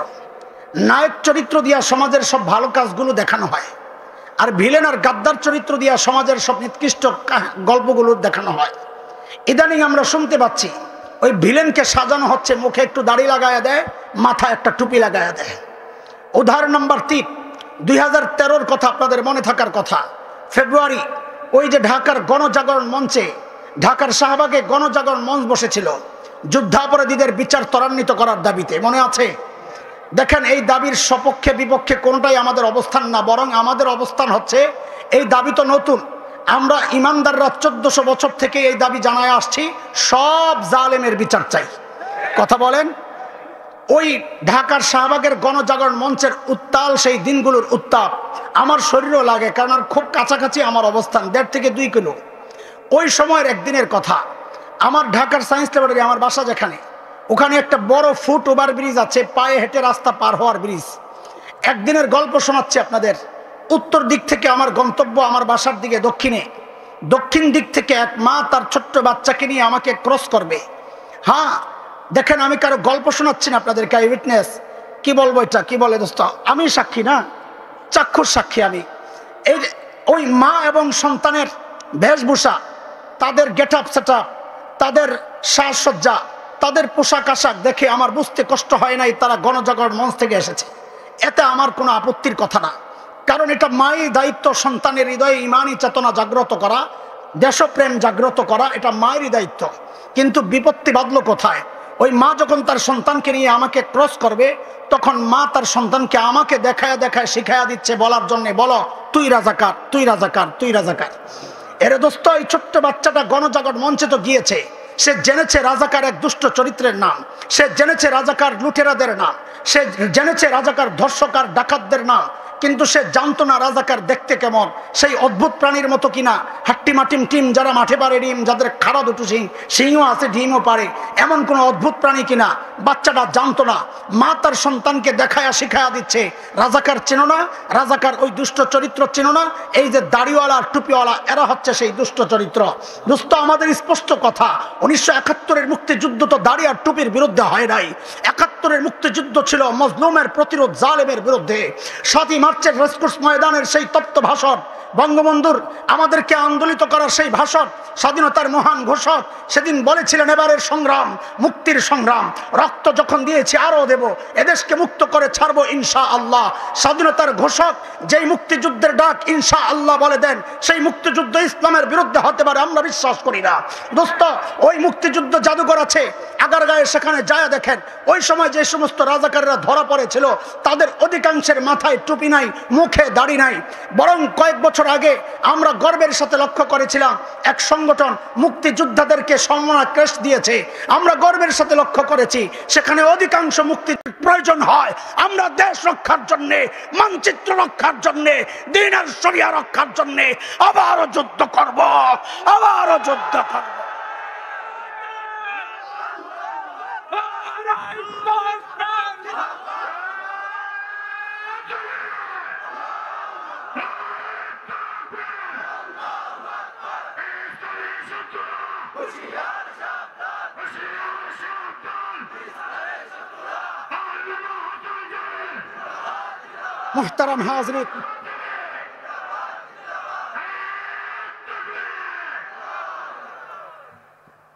নায়ক চরিত্র দিয়া সমাজের সব ভালো কাজগুলো দেখানো হয়, আর ভিলেন আর গাদ্দার চরিত্র দিয়া সমাজের সব নিকৃষ্ট গল্পগুলো দেখানো হয়। ইদানিং আমরা শুনতে পাচ্ছি ওই ভিলেনকে সাজানো হচ্ছে, মুখে একটু দাড়ি লাগায়া দেয়, মাথায় একটা টুপি লাগায়া দেয়। উদাহরণ নাম্বার 3, 2013-র কথা আপনাদের মনে থাকার কথা। ফেব্রুয়ারি, ওই যে ঢাকার গণজাগরণ মঞ্চে, ঢাকার শাহবাগে গণজাগরণ মঞ্চ বসেছিল যুদ্ধাপরাধীদের বিচার ত্বরান্বিত করার দাবিতে, মনে আছে? দেখেন, এই দাবির সপক্ষে বিপক্ষে কোনটাই আমাদের অবস্থান না, বরং আমাদের অবস্থান হচ্ছে এই দাবি তো নতুন। আমরা ইমানদাররা 1400 বছর থেকে এই দাবি জানায় আসছি, সব জালেমের বিচার চাই। কথা বলেন। ওই ঢাকার শাহবাগের গণজাগরণ মঞ্চের উত্তাল সেই দিনগুলোর উত্তাপ আমার শরীরও লাগে, কারণ আর খুব কাছাকাছি আমার অবস্থান, 1.5 থেকে 2 কিলো। ওই সময়ের একদিনের কথা, আমার ঢাকার সায়েন্স ল্যাবরেটরি, আমার বাসা যেখানে, ওখানে একটা বড় ফুট ওভার ব্রিজ আছে, পায়ে হেঁটে রাস্তা পার হওয়ার ব্রিজ। একদিনের গল্প শোনাচ্ছি আপনাদের। উত্তর দিক থেকে আমার গন্তব্য, আমার বাসার দিকে দক্ষিণে। দক্ষিণ দিক থেকে এক মা তার ছোট্ট বাচ্চাকে নিয়ে আমাকে ক্রস করবে। হ্যাঁ, দেখেন, আমি কারো গল্প শোনাচ্ছি না আপনাদেরকে, আই উইটনেস। কি বলবো এটা, কি বলে দোস্ত, আমি সাক্ষী না, চাক্ষুর সাক্ষী আমি। এই ওই মা এবং সন্তানের বেশভূষা, তাদের গেট আপ সেট আপ, তাদের সাজসজ্জা, তাদের পোশাক আশাক দেখে আমার বুঝতে কষ্ট হয় নাই তারা গণজাগরণ মঞ্চ থেকে এসেছে। এতে আমার কোনো আপত্তির কথা না, কারণ এটা মাই দায়িত্ব, সন্তানের হৃদয়ে ইমানি চেতনা জাগ্রত করা, দেশপ্রেম জাগ্রত করা, এটা মায়েরই দায়িত্ব। কিন্তু বিপত্তি বাঁধলো কোথায়? ওই মা যখন তার সন্তানকে নিয়ে আমাকে ক্রস করবে, তখন মা তার সন্তানকে আমাকে দেখায় দেখায় শিখাইয়া দিচ্ছে বলার জন্য, বলো তুই রাজাকার, তুই রাজাকার, তুই রাজাকার। এরে দোস্ত, এই ছোট্ট বাচ্চাটা গণজাগরণ মঞ্চে তো গিয়েছে, সে জেনেছে রাজাকার এক দুষ্ট চরিত্রের নাম, সে জেনেছে রাজাকার লুটেরাদের নাম, সে জেনেছে রাজাকার ধর্ষক আর ডাকাতদের নাম, কিন্তু সে জানতো না রাজাকার দেখতে কেমন, সেই অদ্ভুত প্রাণীর মতো কিনা, হাট্টিমাটিম টিম, যারা মাঠে পারে ডিম, যাদের খাড়া দুটো সিংও আছে, ডিমও পারে, এমন কোনো অদ্ভুত প্রাণী কিনা বাচ্চাটা জানতো না। মা তার সন্তানকে দেখায়া শিখায়া দিচ্ছে, রাজাকার চেনো না, রাজাকার ওই দুষ্ট চরিত্র চেনো না, এই যে দাড়িওয়ালা টুপিওয়ালা, এরা হচ্ছে সেই দুষ্ট চরিত্র। দোস্ত, আমাদের স্পষ্ট কথা, 1971-এর মুক্তিযুদ্ধ তো দাড়ি আর টুপির বিরুদ্ধে হয় নাই। 71-এর মুক্তিযুদ্ধ ছিল মজলুমের প্রতিরোধ, জালেমের বিরুদ্ধে। 7ই মার্চের রেসকোর্স ময়দানের সেই তপ্ত ভাষণ, বঙ্গবন্ধুর আমাদেরকে আন্দোলিত করার সেই ভাষণ, স্বাধীনতার মহান ঘোষক সেদিন বলেছিলেন, এবারের সংগ্রাম মুক্তির সংগ্রাম, রক্ত যখন দিয়েছি আরো দেব, এদেশকে মুক্ত করে ছাড়বো ইনশা আল্লাহ। স্বাধীনতার ঘোষক যেই মুক্তিযুদ্ধের ডাক ইনশা আল্লাহ বলে দেন, সেই মুক্তিযুদ্ধ ইসলামের বিরুদ্ধে হতে পারে আমরা বিশ্বাস করি না। দোস্ত, ওই মুক্তিযুদ্ধ জাদুঘর আছে আগারগাঁয়ে, সেখানে যায় দেখেন, ওই সময় যে সমস্ত রাজাকাররা ধরা পড়েছিল তাদের অধিকাংশের মাথায় টুপি নাই, মুখে দাড়ি নাই। বরং কয়েক বছর আগে আমরা গর্বের সাথে লক্ষ্য করেছিলাম, এক সংগঠন মুক্তিযোদ্ধাদেরকে সম্মাননা ক্রেস্ট দিয়েছে। আমরা গর্বের সাথে লক্ষ্য করেছি সেখানে অধিকাংশ মুক্তির প্রয়োজন হয়। আমরা দেশ রক্ষার জন্য, মানচিত্র রক্ষার জন্য, দ্বীন আর শরিয়া রক্ষার জন্য আবারও যুদ্ধ করব, আবারও যুদ্ধ করব। मुहतरम हाज़रीन,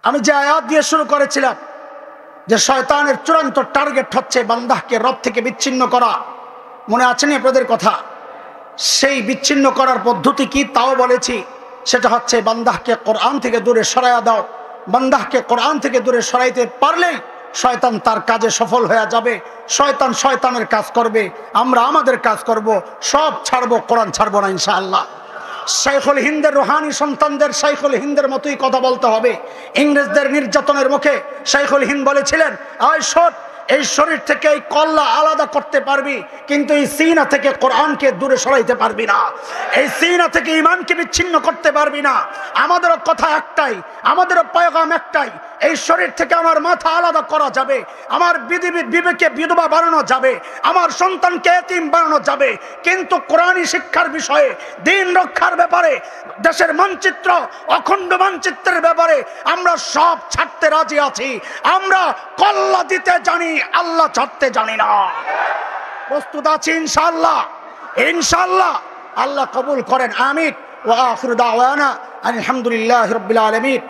আমি যে আয়াত দিয়ে শুরু করেছিলাম যে শয়তানের চূড়ান্ত টার্গেট হচ্ছে বান্দাকে রব থেকে বিচ্ছিন্ন করা, মনে আছে নি আপনাদের কথা? সেই বিচ্ছিন্ন করার পদ্ধতি কি তাও বলেছি। সেটা হচ্ছে বান্দাকে কোরআন থেকে দূরে সরাইয়া দাও। বান্দাকে কোরআন থেকে দূরে সরাইতে পারলেই শয়তান তার কাজে সফল হয়ে যাবে। শয়তান শয়তানের কাজ করবে, আমরা আমাদের কাজ করব, সব ছাড়বো, কোরআন ছাড়বো না ইনশাআল্লাহ। শাইখুল হিন্দের রুহানি সন্তানদের শাইখুল হিন্দের মতোই কথা বলতে হবে। ইংরেজদের নির্যাতনের মুখে শাইখুল হিন্দ বলেছিলেন, আয় শোন, এই শরীর থেকে এই কল্লা আলাদা করতে পারবি, কিন্তু এই সিনা থেকে কোরআনকে দূরে সরাইতে পারবি না, এই সিনা থেকে ঈমানকে বিচ্ছিন্ন করতে পারবি না। আমাদেরও কথা একটাই, আমাদেরও পয়গাম একটাই, এই শরীর থেকে আমার মাথা আলাদা করা যাবে, আমার বিবেকে বিধবা বানানো যাবে, আমার সন্তানকে এতিম বানানো যাবে, কিন্তু কোরআনী শিক্ষার বিষয়ে, দিন রক্ষার ব্যাপারে, দেশের মানচিত্র, অখণ্ড মানচিত্রের ব্যাপারে আমরা সব ছাড়তে রাজি আছি। আমরা কল্লা দিতে জানি, আল্লাহ ছাড়তে জানি না। প্রস্তুত আছি ইনশাআল্লাহ? ইনশাআল্লাহ। আল্লাহ কবুল করেন, আমিন। ওয়া আখিরু দাওয়ানা আলহামদুলিল্লাহি রাব্বিল আলামিন।